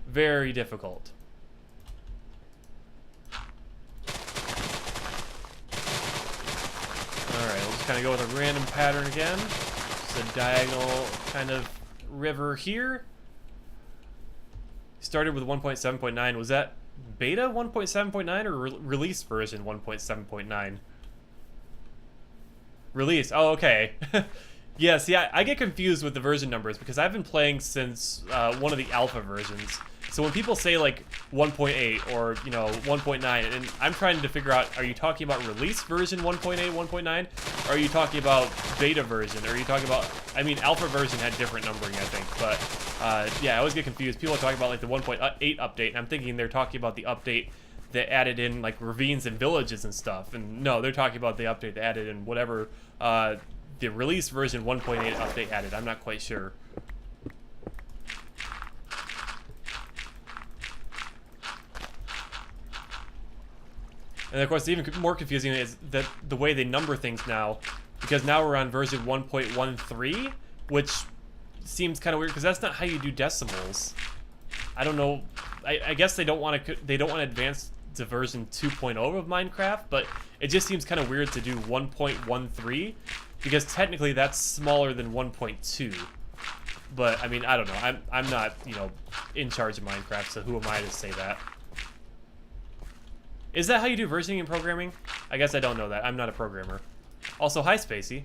Very difficult. kind of go with a random pattern again. Just a diagonal kind of river here. Started with 1.7.9. Was that beta 1.7.9 or release version 1.7.9? Release. Oh, okay. Yeah, see, I get confused with the version numbers because I've been playing since one of the alpha versions. So when people say like 1.8 or, you know, 1.9, and I'm trying to figure out, are you talking about release version 1.8, 1.9? Or are you talking about beta version? Or are you talking about, I mean, alpha version had different numbering, I think. But yeah, I always get confused. People are talking about like the 1.8 update, and I'm thinking they're talking about the update that added in like ravines and villages and stuff. And no, they're talking about the update that added in whatever the release version 1.8 update added. I'm not quite sure. And of course, even more confusing is that the way they number things now, because now we're on version 1.13, which seems kind of weird because that's not how you do decimals. I don't know. I guess they don't want to advance to version 2.0 of Minecraft, but it just seems kind of weird to do 1.13 because technically that's smaller than 1.2. But I mean, I don't know. I'm not, you know, in charge of Minecraft, so who am I to say that? Is that how you do versioning in programming? I guess I don't know that. I'm not a programmer. Also, hi, Spacey.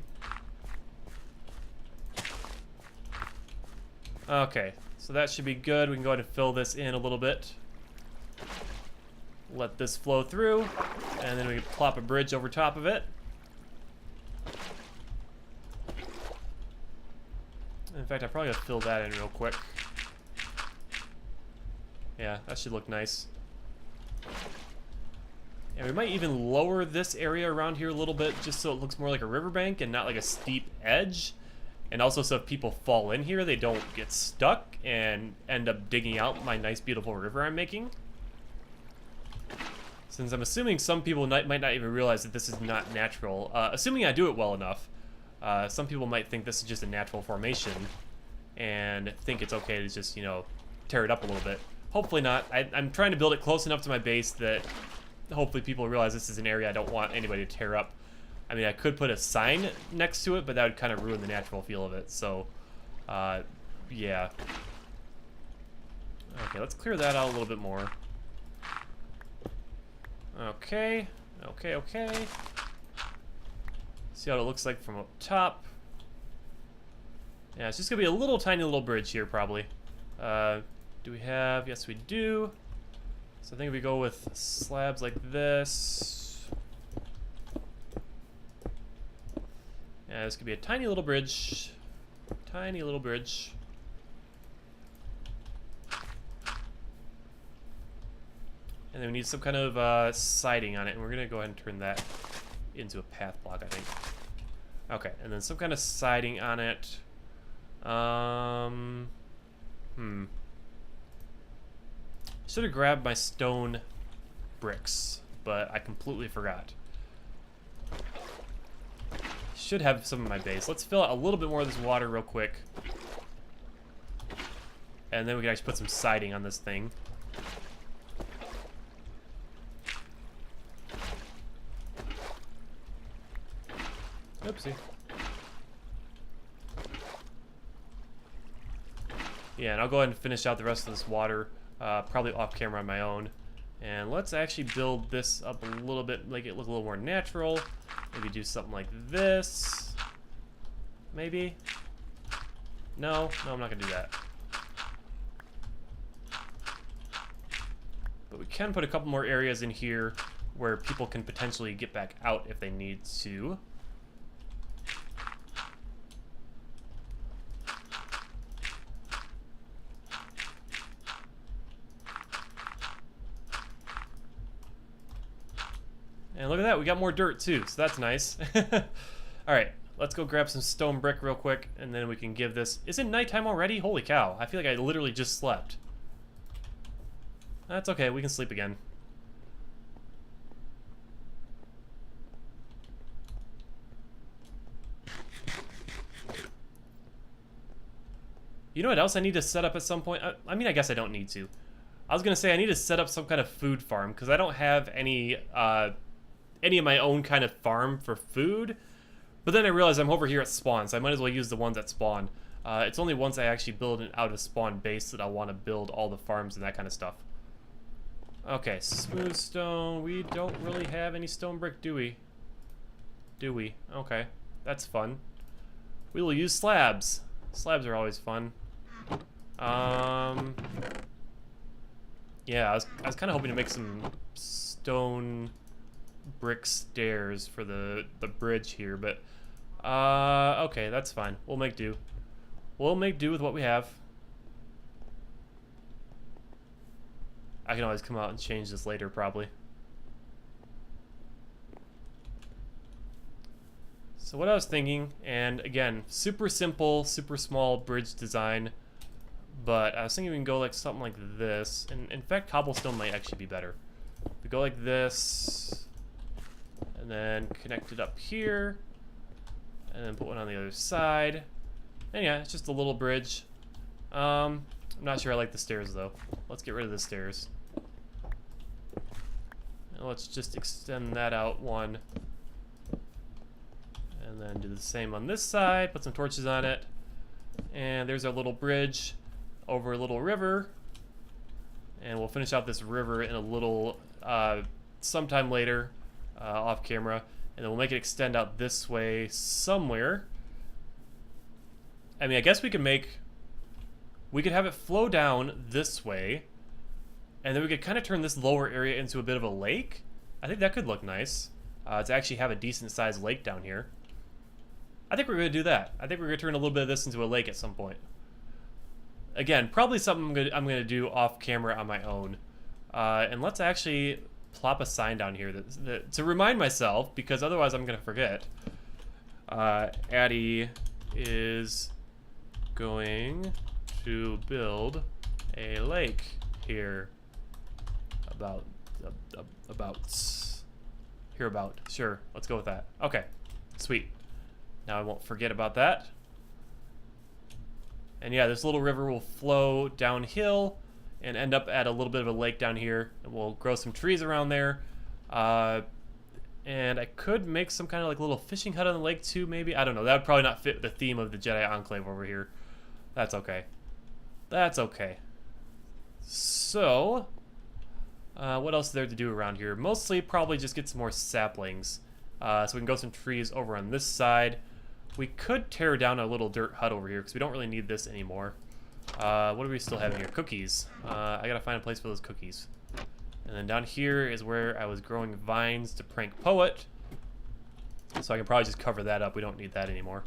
Okay, so that should be good. We can go ahead and fill this in a little bit. Let this flow through, and then we can plop a bridge over top of it. In fact, I probably gotta fill that in real quick. Yeah, that should look nice. And we might even lower this area around here a little bit just so it looks more like a riverbank and not like a steep edge. And also so if people fall in here, they don't get stuck and end up digging out my nice, beautiful river I'm making. Since I'm assuming some people might not even realize that this is not natural. Assuming I do it well enough, some people might think this is just a natural formation and think it's okay to just, you know, tear it up a little bit. Hopefully not. I'm trying to build it close enough to my base that hopefully people realize this is an area I don't want anybody to tear up. I mean, I could put a sign next to it, but that would kind of ruin the natural feel of it. So, yeah. Okay, let's clear that out a little bit more. Okay, okay. See what it looks like from up top. Yeah, it's just gonna be a little tiny little bridge here, probably. Do we have? Yes, we do. So I think if we go with slabs like this. Yeah, this could be a tiny little bridge. Tiny little bridge. And then we need some kind of siding on it, and we're gonna go ahead and turn that into a path block, I think. Okay, and then some kind of siding on it. Should have grabbed my stone bricks, but I completely forgot. Should have some in my base. Let's fill out a little bit more of this water real quick. And then we can actually put some siding on this thing. Oopsie. Yeah, and I'll go ahead and finish out the rest of this water, probably off camera on my own. And let's actually build this up a little bit, make it look a little more natural. Maybe do something like this. Maybe? No, I'm not gonna do that. But we can put a couple more areas in here where people can potentially get back out if they need to. And look at that, we got more dirt too, so that's nice. Alright, let's go grab some stone brick real quick, and then we can give this... Is it nighttime already? Holy cow, I feel like I literally just slept. That's okay, we can sleep again. You know what else I need to set up at some point? I mean, I guess I don't need to. I was gonna say I need to set up some kind of food farm, because I don't have any of my own kind of farm for food But then I realized I'm over here at spawn, so I might as well use the ones at spawn. It's only once I actually build an out-of-spawn base that I want to build all the farms and that kind of stuff. Okay, smooth stone. We don't really have any stone brick, do we? Do we? Okay, that's fun. We will use slabs. Slabs are always fun. Yeah, I was kind of hoping to make some stone brick stairs for the bridge here, but okay, that's fine. We'll make do. We'll make do with what we have. I can always come out and change this later, probably. So what I was thinking, and again, super simple, super small bridge design, but I was thinking we can go like something like this. And in fact, cobblestone might actually be better. We go like this, and then connect it up here, and then put one on the other side. And yeah, it's just a little bridge. I'm not sure I like the stairs though. Let's get rid of the stairs. And let's just extend that out one. And then do the same on this side, put some torches on it. And there's our little bridge over a little river. And we'll finish out this river in a little, sometime later, off camera. And then we'll make it extend out this way somewhere. I mean, I guess we could have it flow down this way. And then we could kind of turn this lower area into a bit of a lake. I think that could look nice. To actually have a decent sized lake down here. I think we're going to do that. I think we're going to turn a little bit of this into a lake at some point. Again, probably something I'm going to do off camera on my own. And let's actually plop a sign down here to remind myself, because otherwise I'm going to forget. Addy is going to build a lake here. Hereabout. Sure, let's go with that. Okay, sweet. Now I won't forget about that. And yeah, this little river will flow downhill and end up at a little bit of a lake down here. And we'll grow some trees around there. And I could make some kind of like little fishing hut on the lake too, maybe. I don't know. That would probably not fit the theme of the Jedi Enclave over here. That's okay. That's okay. So, what else is there to do around here? Mostly probably just get some more saplings. So we can grow some trees over on this side. We could tear down a little dirt hut over here because we don't really need this anymore. What do we still have in here? Cookies. I gotta find a place for those cookies. And then down here is where I was growing vines to prank Poet. So I can probably just cover that up. We don't need that anymore.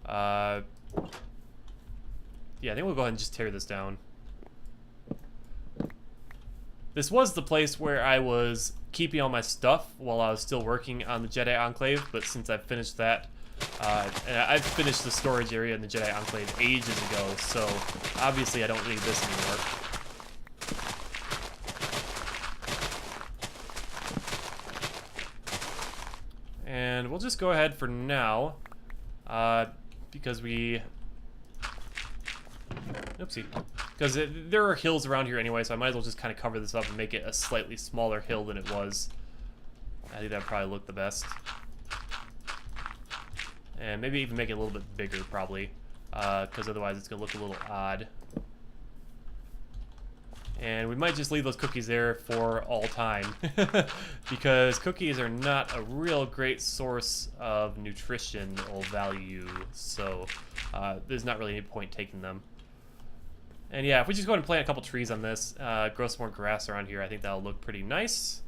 Yeah, I think we'll go ahead and just tear this down. This was the place where I was keeping all my stuff while I was still working on the Jedi Enclave, but since I've finished that, and I've finished the storage area in the Jedi Enclave ages ago, so obviously I don't need this anymore. And we'll just go ahead for now, because oopsie. Because there are hills around here anyway, so I might as well just kind of cover this up and make it a slightly smaller hill than it was. I think that would probably look the best. And maybe even make it a little bit bigger, probably. Because otherwise it's going to look a little odd. And we might just leave those cookies there for all time. Because cookies are not a real great source of nutritional value. So there's not really any point taking them. And yeah, if we just go ahead and plant a couple trees on this, grow some more grass around here, I think that'll look pretty nice.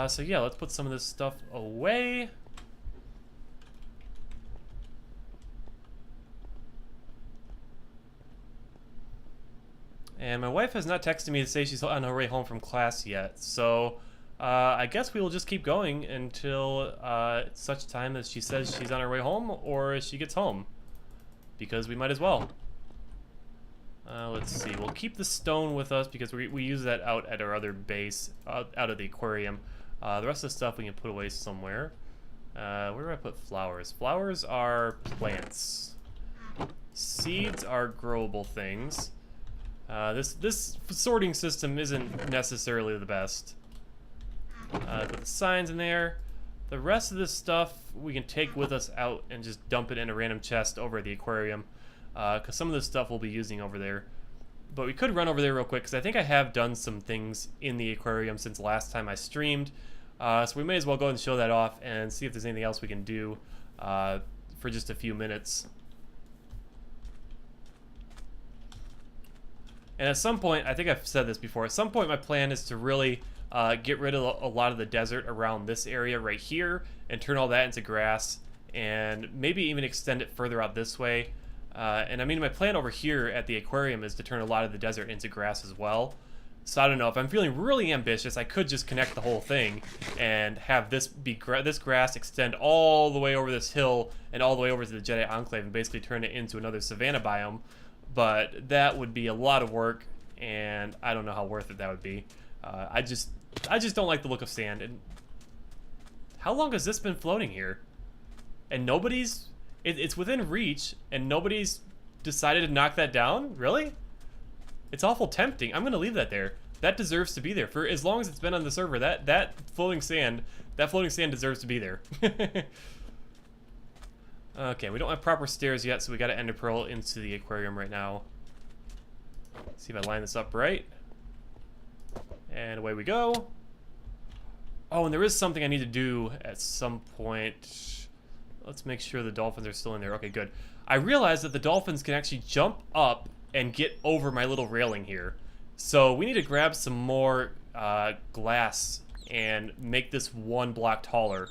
So yeah, let's put some of this stuff away. And my wife has not texted me to say she's on her way home from class yet, so I guess we will just keep going until such time as she says she's on her way home or she gets home, because we might as well. Let's see, we'll keep the stone with us because we use that out at our other base, out of the aquarium. The rest of the stuff we can put away somewhere. Where do I put flowers? Flowers are plants. Seeds are growable things. This sorting system isn't necessarily the best. Put the signs in there. The rest of this stuff we can take with us out and just dump it in a random chest over at the aquarium, because some of this stuff we'll be using over there. But we could run over there real quick, because I think I have done some things in the aquarium since last time I streamed. So we may as well go and show that off and see if there's anything else we can do for just a few minutes. And at some point, I think I've said this before, at some point my plan is to really get rid of a lot of the desert around this area right here and turn all that into grass, and maybe even extend it further out this way. And I mean, my plan over here at the aquarium is to turn a lot of the desert into grass as well. So I don't know, if I'm feeling really ambitious, I could just connect the whole thing and have this be this grass extend all the way over this hill and all the way over to the Jedi Enclave and basically turn it into another savanna biome. But that would be a lot of work, and I don't know how worth it that would be. I just don't like the look of sand. And how long has this been floating here? And nobody's... It's within reach, and nobody's decided to knock that down? Really? It's awful tempting. I'm going to leave that there. That deserves to be there. For as long as it's been on the server, that floating sand deserves to be there. Okay, we don't have proper stairs yet, so we got to ender pearl into the aquarium right now. Let's see if I line this up right. And away we go. Oh, and there is something I need to do at some point. Let's make sure the dolphins are still in there. Okay, good. I realized that the dolphins can actually jump up and get over my little railing here. So we need to grab some more glass and make this one block taller.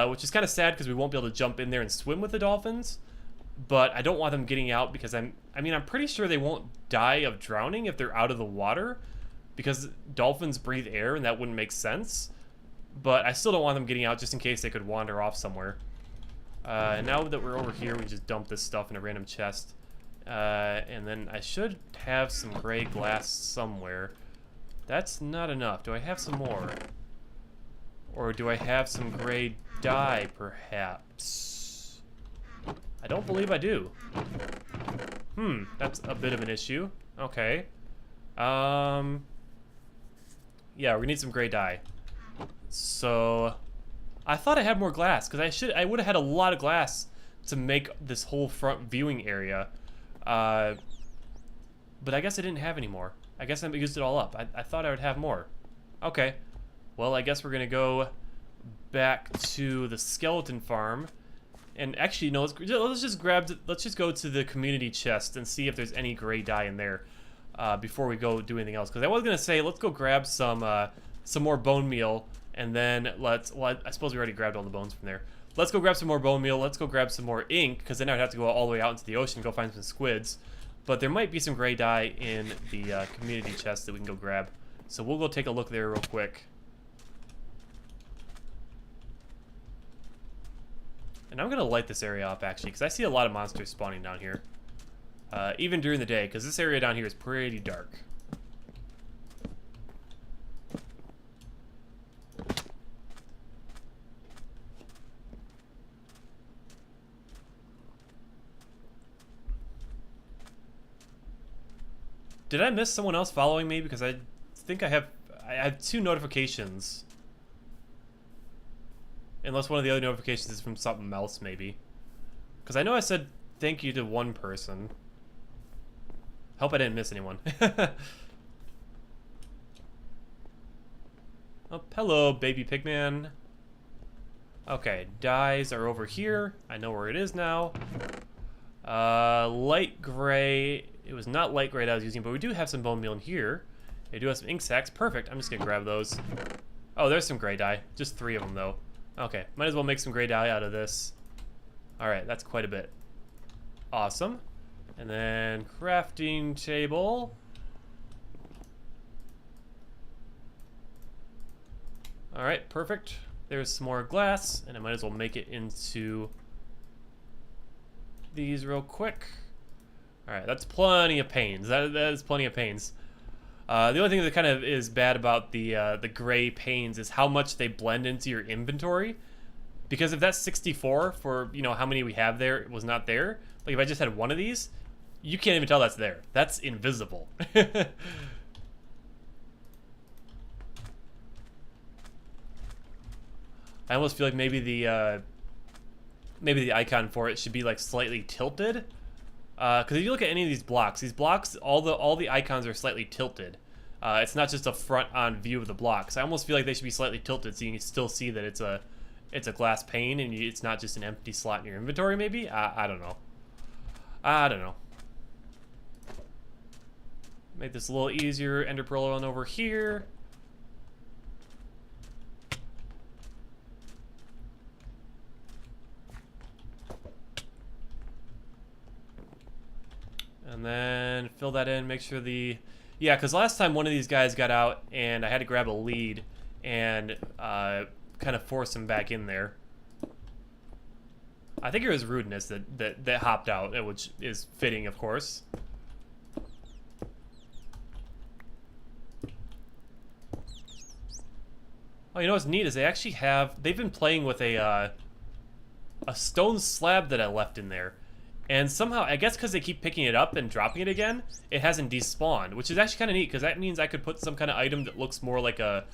Which is kind of sad because we won't be able to jump in there and swim with the dolphins. But I don't want them getting out because I'm pretty sure they won't die of drowning if they're out of the water, because dolphins breathe air and that wouldn't make sense. But I still don't want them getting out just in case they could wander off somewhere. And now that we're over here, we just dump this stuff in a random chest. And then I should have some gray glass somewhere. That's not enough. Do I have some more? Or do I have some gray dye, perhaps? I don't believe I do. That's a bit of an issue. Okay. Yeah, we're gonna need some gray dye. So, I thought I had more glass, because I would have had a lot of glass to make this whole front viewing area. But I guess I didn't have any more. I guess I used it all up. I thought I would have more. Okay. Well, I guess we're gonna go back to the skeleton farm, and actually, no, let's just go to the community chest and see if there's any gray dye in there before we go do anything else. Because I was gonna say, let's go grab some more bone meal, and then I suppose we already grabbed all the bones from there. Let's go grab some more bone meal. Let's go grab some more ink, because then I'd have to go all the way out into the ocean and go find some squids. But there might be some gray dye in the community chest that we can go grab. So we'll go take a look there real quick. And I'm going to light this area up, actually, because I see a lot of monsters spawning down here. Even during the day, because this area down here is pretty dark. Did I miss someone else following me? Because I think I have 2 notifications. Unless one of the other notifications is from something else, maybe. Because I know I said thank you to one person. Hope I didn't miss anyone. Oh, hello, baby pigman. Okay, dyes are over here. I know where it is now. Light gray. It was not light gray that I was using, but we do have some bone meal in here. We do have some ink sacs. Perfect. I'm just going to grab those. Oh, there's some gray dye. Just 3 of them, though. Okay, might as well make some gray dye out of this. Alright, that's quite a bit. Awesome. And then crafting table. Alright, perfect. There's some more glass, and I might as well make it into these real quick. Alright, that's plenty of pains. That is plenty of pains. The only thing that kind of is bad about the gray panes is how much they blend into your inventory. Because if that's 64 for, you know, how many we have there was not there, like if I just had one of these, you can't even tell that's there. That's invisible. I almost feel like maybe the icon for it should be like slightly tilted. Because if you look at any of these blocks, all the icons are slightly tilted. It's not just a front-on view of the blocks. I almost feel like they should be slightly tilted so you can still see that it's a glass pane and it's not just an empty slot in your inventory. Maybe I don't know. I don't know. Make this a little easier. Ender pearl on over here. And then fill that in, make sure yeah, because last time one of these guys got out and I had to grab a lead and kind of force him back in there. I think it was rudeness that hopped out, which is fitting, of course. Oh, you know what's neat is they've been playing with a stone slab that I left in there. And somehow, I guess because they keep picking it up and dropping it again, it hasn't despawned, which is actually kind of neat because that means I could put some kind of item that looks more like a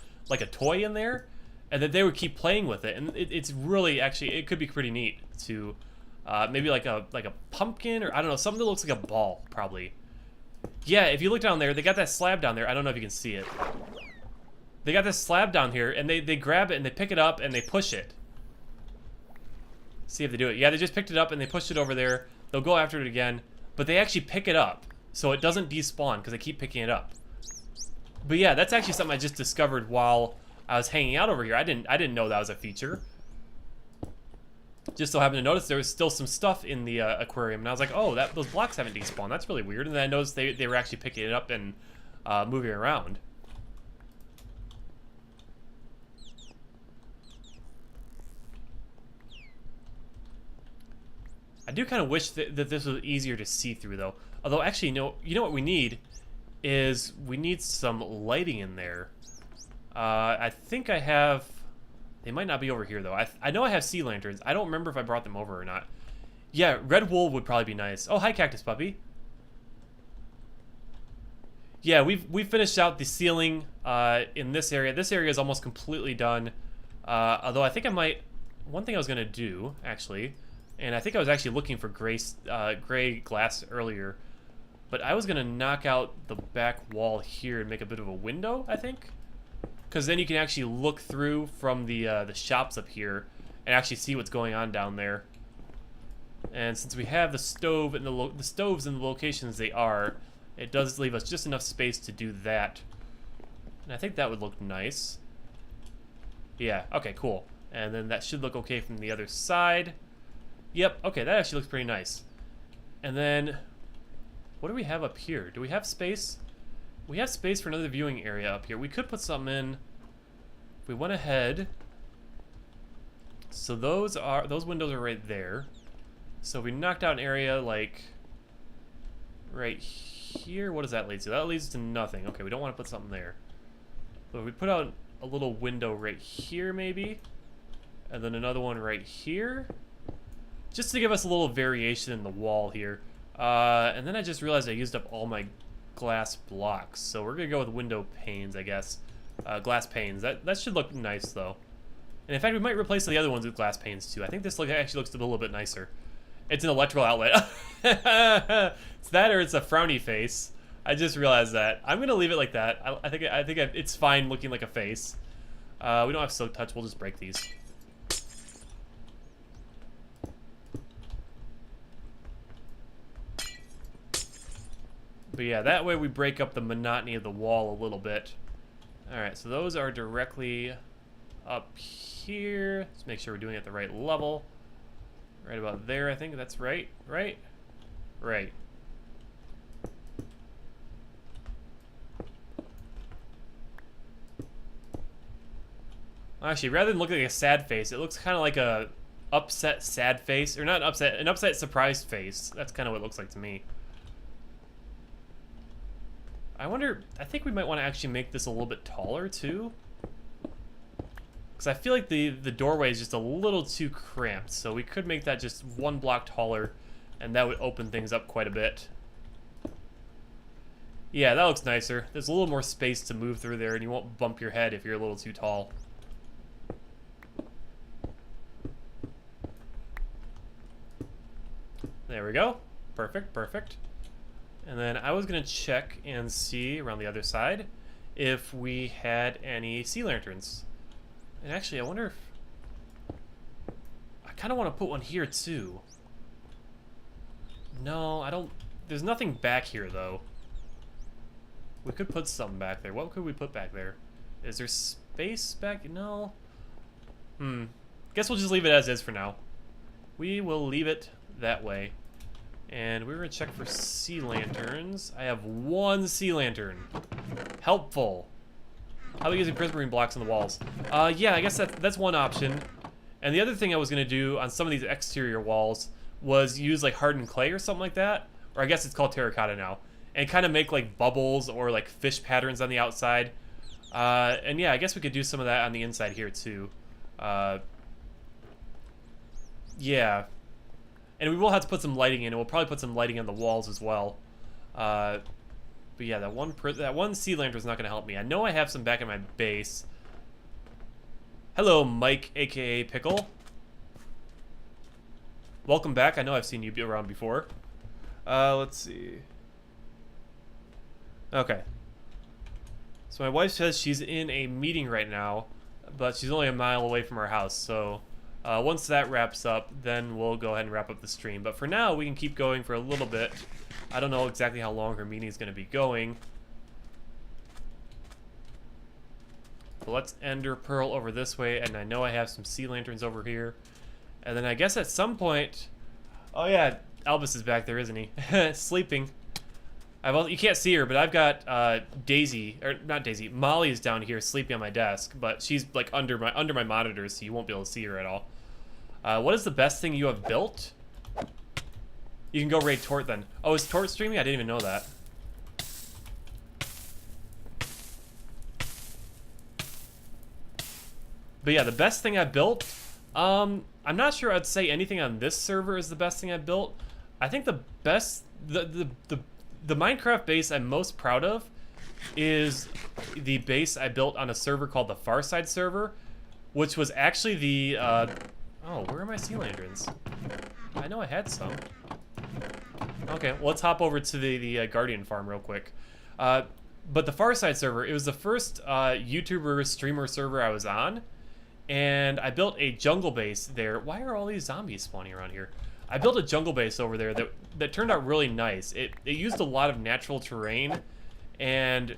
toy in there, and that they would keep playing with it. And it's really it could be pretty neat to maybe like a pumpkin, or I don't know, something that looks like a ball probably. Yeah, if you look down there, they got that slab down there. I don't know if you can see it. They got this slab down here, and they grab it and they pick it up and they push it. See if they do it. Yeah, they just picked it up and they pushed it over there. They'll go after it again, but they actually pick it up, so it doesn't despawn because they keep picking it up. But yeah, that's actually something I just discovered while I was hanging out over here. I didn't know that was a feature. Just so happened to notice there was still some stuff in the aquarium, and I was like, oh, those blocks haven't despawned. That's really weird. And then I noticed they were actually picking it up and moving around. I do kind of wish that this was easier to see through, though. Although, actually, you know what we need is we need some lighting in there. I think I have... They might not be over here, though. I know I have sea lanterns. I don't remember if I brought them over or not. Yeah, red wool would probably be nice. Oh, hi, Cactus Puppy. Yeah, we've finished out the ceiling in this area. This area is almost completely done. Although I think I might... One thing I was going to do, actually... And I think I was actually looking for gray glass earlier. But I was going to knock out the back wall here and make a bit of a window, I think. Because then you can actually look through from the shops up here and actually see what's going on down there. And since we have the stove and the stoves in the locations they are, it does leave us just enough space to do that. And I think that would look nice. Yeah, okay, cool. And then that should look okay from the other side. Yep, okay, that actually looks pretty nice. And then, what do we have up here? Do we have space? We have space for another viewing area up here. We could put something in. If we went ahead. So those windows are right there. So if we knocked out an area like right here, what does that lead to? That leads to nothing. Okay, we don't want to put something there. So if we put out a little window right here maybe, and then another one right here, just to give us a little variation in the wall here. And then I just realized I used up all my glass blocks, so we're gonna go with window panes, I guess. Glass panes. That should look nice though. And in fact, we might replace the other ones with glass panes too. I think this actually looks a little bit nicer. It's an electrical outlet. It's that, or it's a frowny face. I just realized that. I'm gonna leave it like that. I think it's fine looking like a face. We don't have silk touch. We'll just break these. But yeah, that way we break up the monotony of the wall a little bit. Alright, so those are directly up here. Let's make sure we're doing it at the right level. Right about there, I think that's right. Right? Right. Actually, rather than looking like a sad face, it looks kind of like a upset sad face. Or not upset, an upset surprised face. That's kind of what it looks like to me. I wonder, I think we might want to actually make this a little bit taller too. Because I feel like the doorway is just a little too cramped. So we could make that just one block taller, and that would open things up quite a bit. Yeah, that looks nicer. There's a little more space to move through there, and you won't bump your head if you're a little too tall. There we go. Perfect, perfect. And then I was going to check and see around the other side if we had any sea lanterns. And actually, I wonder if... I kind of want to put one here, too. No, I don't... There's nothing back here, though. We could put something back there. What could we put back there? Is there space back? No. Guess we'll just leave it as is for now. We will leave it that way. And we're going to check for sea lanterns. I have one sea lantern. Helpful. How about using prismarine blocks on the walls? Yeah, I guess that's one option. And the other thing I was going to do on some of these exterior walls was use like hardened clay or something like that. Or I guess it's called terracotta now. And kind of make like bubbles or like fish patterns on the outside. And yeah, I guess we could do some of that on the inside here too. Yeah. And we will have to put some lighting in, and we'll probably put some lighting on the walls as well. But yeah, that one sea lantern is not going to help me. I know I have some back in my base. Hello, Mike, aka Pickle. Welcome back. I know I've seen you be around before. Let's see. Okay. So my wife says she's in a meeting right now, but she's only a mile away from our house, so... once that wraps up, then we'll go ahead and wrap up the stream. But for now, we can keep going for a little bit. I don't know exactly how long her meeting is going to be going. But let's ender pearl over this way, and I know I have some sea lanterns over here. And then I guess at some point... Oh yeah, Albus is back there, isn't he? Sleeping. You can't see her, but I've got Daisy, or not Daisy, Molly's down here sleeping on my desk, but she's like under my monitors, so you won't be able to see her at all. What is the best thing you have built? You can go raid Tort then. Oh, is Tort streaming? I didn't even know that. But yeah, the best thing I built, I'm not sure I'd say anything on this server is the best thing I built. I think the best, the Minecraft base I'm most proud of is the base I built on a server called the Farside server, which was actually the, oh, where are my sea lanterns? I know I had some. Okay, well, let's hop over to the Guardian farm real quick. But the Farside server, it was the first YouTuber streamer server I was on, and I built a jungle base there. Why are all these zombies spawning around here? I built a jungle base over there that turned out really nice. It used a lot of natural terrain, and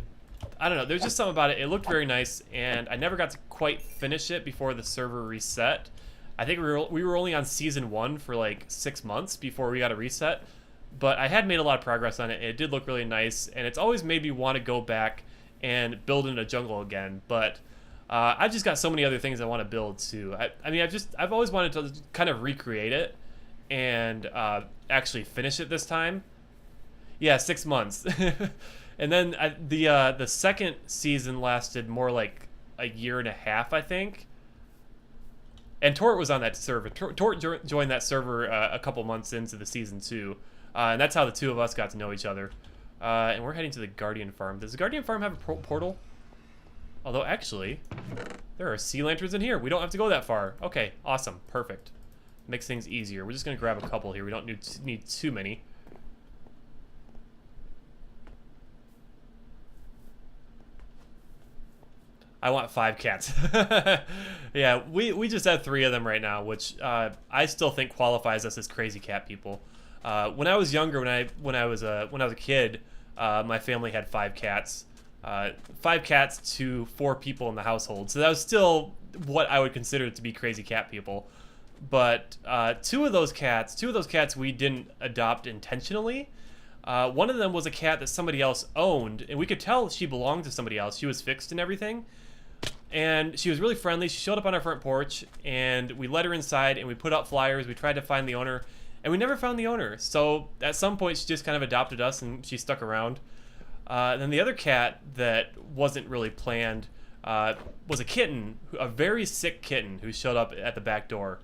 I don't know, there's just something about it. It looked very nice, and I never got to quite finish it before the server reset. I think we were only on season 1 for like 6 months before we got a reset, but I had made a lot of progress on it, and it did look really nice, and it's always made me want to go back and build in a jungle again, but I've just got so many other things I want to build too. I mean, I've always wanted to kind of recreate it and actually finish it this time. Yeah, 6 months. And then the second season lasted more like a year and a half, I think. And Tort was on that server. Tort joined that server a couple months into the season 2. And that's how the two of us got to know each other. And we're heading to the Guardian farm. Does the Guardian farm have a portal? Although, actually, there are sea lanterns in here. We don't have to go that far. Okay, awesome. Perfect. Makes things easier. We're just going to grab a couple here. We don't need too many. I want 5 cats. Yeah, we just have 3 of them right now, which I still think qualifies us as crazy cat people. When I was younger, when I was a kid, my family had 5 cats. 5 cats to 4 people in the household. So that was still what I would consider to be crazy cat people. But 2 of those cats we didn't adopt intentionally. One of them was a cat that somebody else owned, and we could tell she belonged to somebody else. She was fixed and everything. And she was really friendly. She showed up on our front porch, and we let her inside, and we put out flyers. We tried to find the owner, and we never found the owner. So at some point, she just kind of adopted us, and she stuck around. Then the other cat that wasn't really planned was a kitten, a very sick kitten who showed up at the back door.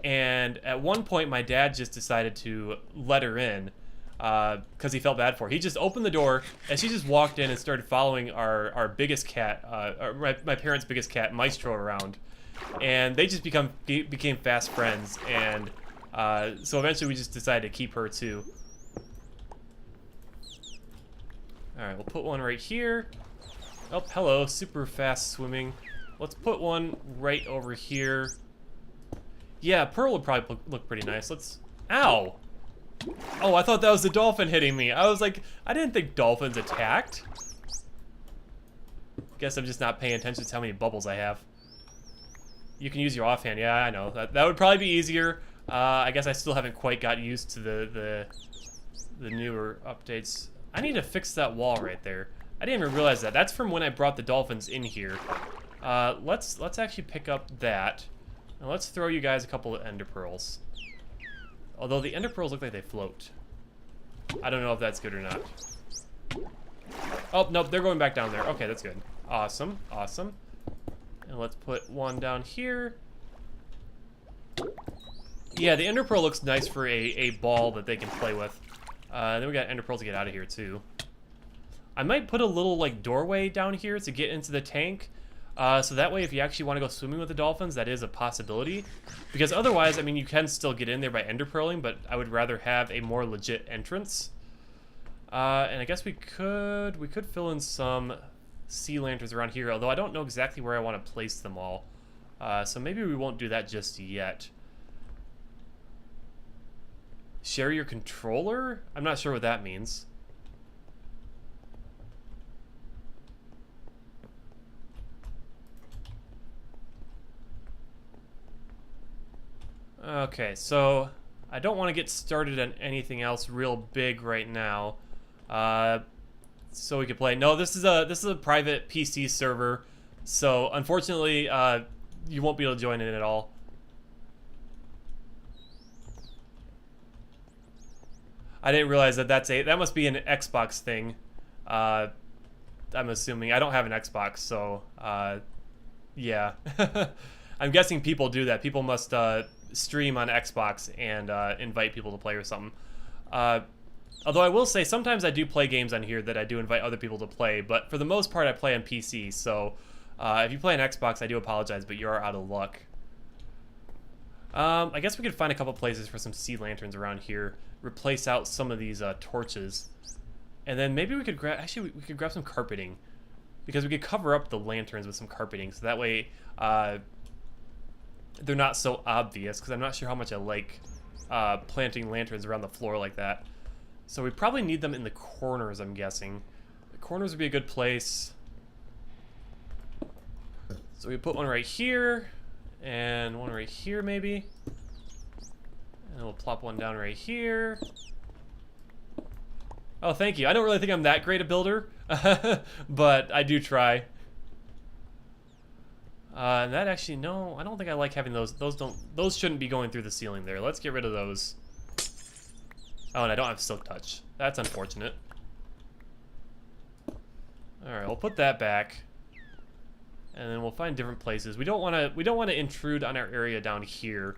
And at one point, my dad just decided to let her in because he felt bad for her. He just opened the door, and she just walked in and started following our biggest cat, my parents' biggest cat, Maestro, around. And they just became fast friends. And So eventually we just decided to keep her too. Alright, we'll put one right here. Oh, hello, super fast swimming. Let's put one right over here. Yeah, Pearl would probably look pretty nice. Let's... Ow! Oh, I thought that was the dolphin hitting me. I was like, I didn't think dolphins attacked. Guess I'm just not paying attention to how many bubbles I have. You can use your offhand. Yeah, I know. That would probably be easier. I guess I still haven't quite got used to the newer updates. I need to fix that wall right there. I didn't even realize that. That's from when I brought the dolphins in here. Let's actually pick up that. And let's throw you guys a couple of ender pearls. Although the ender pearls look like they float. I don't know if that's good or not. Oh, nope, they're going back down there. Okay, that's good. Awesome, awesome. And let's put one down here. Yeah, the ender pearl looks nice for a ball that they can play with. Then we got ender pearls to get out of here too. I might put a little like doorway down here to get into the tank. So that way if you actually want to go swimming with the dolphins, that is a possibility. Because otherwise, I mean, you can still get in there by ender pearling, but I would rather have a more legit entrance. And I guess we could fill in some sea lanterns around here, although I don't know exactly where I want to place them all. So maybe we won't do that just yet. Share your controller? I'm not sure what that means. Okay, so I don't want to get started on anything else real big right now. So we can play. No, this is a private PC server, so unfortunately, you won't be able to join in at all. I didn't realize that that must be an Xbox thing. I'm assuming. I don't have an Xbox, so yeah. I'm guessing people do that. People must stream on Xbox and invite people to play or something. Although I will say sometimes I do play games on here that I do invite other people to play, but for the most part I play on PC, so if you play on Xbox, I do apologize, but you are out of luck. I guess we could find a couple places for some sea lanterns around here, replace out some of these torches, and then maybe we could grab, actually we could grab some carpeting, because we could cover up the lanterns with some carpeting, so that way they're not so obvious, because I'm not sure how much I like planting lanterns around the floor like that. So we probably need them in the corners, I'm guessing. The corners would be a good place. So we put one right here, and one right here maybe. And we'll plop one down right here. Oh, thank you. I don't really think I'm that great a builder, but I do try. And that actually, no, I don't think I like having those. Those shouldn't be going through the ceiling there. Let's get rid of those. Oh, and I don't have silk touch. That's unfortunate. All right, we'll put that back, and then we'll find different places. We don't want to intrude on our area down here.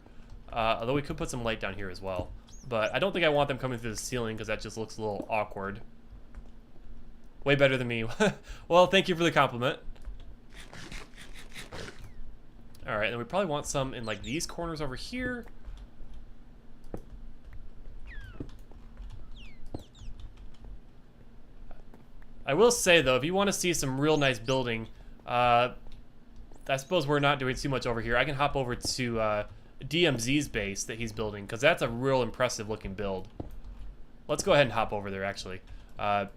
Although we could put some light down here as well. But I don't think I want them coming through the ceiling because that just looks a little awkward. Way better than me. Well, thank you for the compliment. All right, and we probably want some in like these corners over here. I will say though, if you want to see some real nice building, I suppose we're not doing too much over here. I can hop over to DMZ's base that he's building, because that's a real impressive looking build. Let's go ahead and hop over there actually. So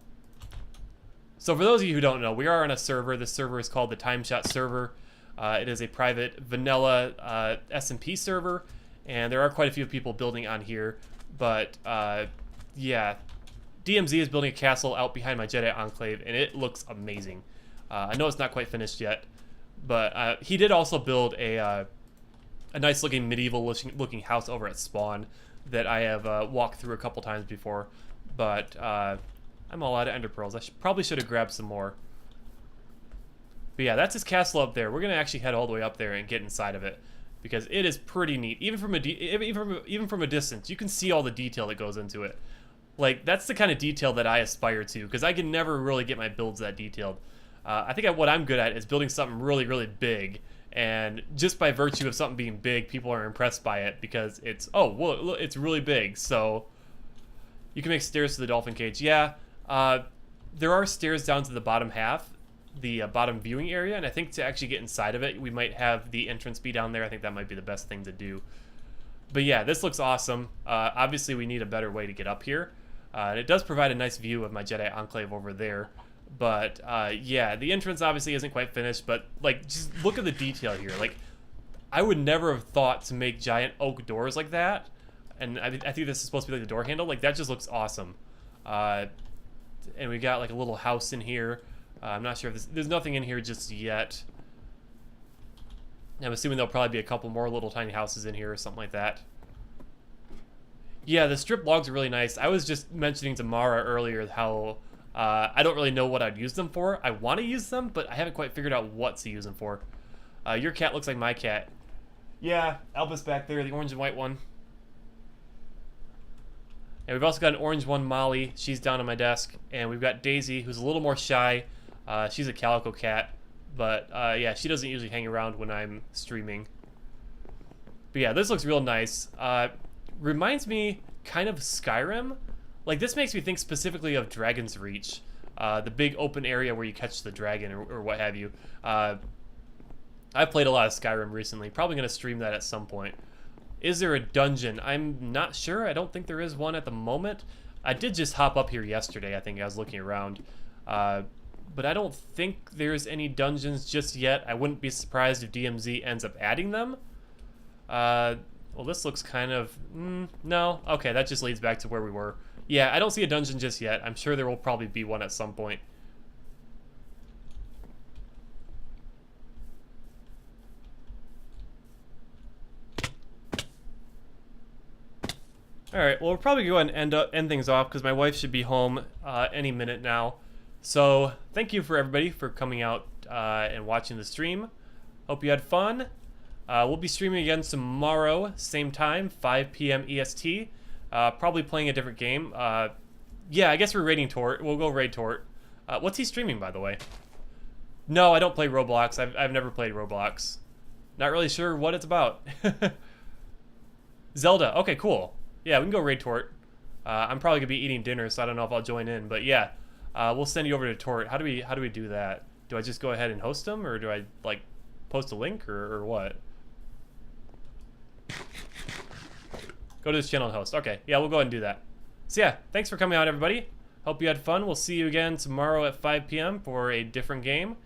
for those of you who don't know, we are on a server. This server is called the TimeShot server. It is a private vanilla SMP server, and there are quite a few people building on here. But yeah, DMZ is building a castle out behind my Jedi Enclave, and it looks amazing. I know it's not quite finished yet, but he did also build a nice looking medieval looking house over at Spawn that I have walked through a couple times before. But I'm all out of ender pearls. I probably should have grabbed some more. But yeah, that's his castle up there. We're gonna actually head all the way up there and get inside of it, because it is pretty neat. Even from a distance, you can see all the detail that goes into it. Like, that's the kind of detail that I aspire to, because I can never really get my builds that detailed. I think what I'm good at is building something really, really big, And just by virtue of something being big, people are impressed by it because it's, oh, well, look, it's really big. So you can make stairs to the dolphin cage. Yeah, there are stairs down to the bottom half, the bottom viewing area, and I think to actually get inside of it, we might have the entrance be down there. I think that might be the best thing to do. But yeah, this looks awesome. Obviously, we need a better way to get up here. And it does provide a nice view of my Jedi Enclave over there. But yeah, the entrance obviously isn't quite finished, but like, just look at the detail here. Like, I would never have thought to make giant oak doors like that. And I think this is supposed to be like the door handle. Like, that just looks awesome. And we got like a little house in here. I'm not sure if there's nothing in here just yet. I'm assuming there'll probably be a couple more little tiny houses in here or something like that. Yeah, the strip logs are really nice. I was just mentioning to Mara earlier how I don't really know what I'd use them for. I want to use them, but I haven't quite figured out what to use them for. Your cat looks like my cat. Yeah, Elvis back there, the orange and white one. And we've also got an orange one, Molly. She's down on my desk. And we've got Daisy, who's a little more shy. She's a calico cat. But yeah, she doesn't usually hang around when I'm streaming. But yeah, this looks real nice. Reminds me kind of Skyrim. Like, this makes me think specifically of Dragon's Reach. The big open area where you catch the dragon or what have you. I've played a lot of Skyrim recently. Probably going to stream that at some point. Is there a dungeon? I'm not sure. I don't think there is one at the moment. I did just hop up here yesterday. I think I was looking around. But I don't think there's any dungeons just yet. I wouldn't be surprised if DMZ ends up adding them. Well, this looks kind of... no. Okay, that just leads back to where we were. Yeah, I don't see a dungeon just yet. I'm sure there will probably be one at some point. Alright, well, we're probably going to end things off because my wife should be home any minute now. So, thank you for everybody for coming out and watching the stream. Hope you had fun. We'll be streaming again tomorrow, same time, 5 p.m. EST. Probably playing a different game. Yeah, I guess we're raiding Tort. We'll go raid Tort. What's he streaming, by the way? No, I don't play Roblox. I've never played Roblox. Not really sure what it's about. Zelda. Okay, cool. Yeah, we can go raid Tort. I'm probably gonna be eating dinner, so I don't know if I'll join in. But yeah, we'll send you over to Tort. How do we do that? Do I just go ahead and host them, or do I like post a link, or what? Go to this channel and host. Okay, yeah, we'll go ahead and do that. So yeah, thanks for coming out, everybody. Hope you had fun. We'll see you again tomorrow at 5 p.m. for a different game.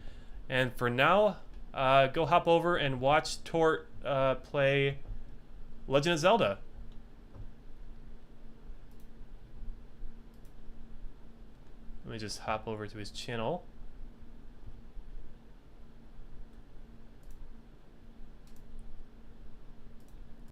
And for now, go hop over and watch Tort play Legend of Zelda. Let me just hop over to his channel.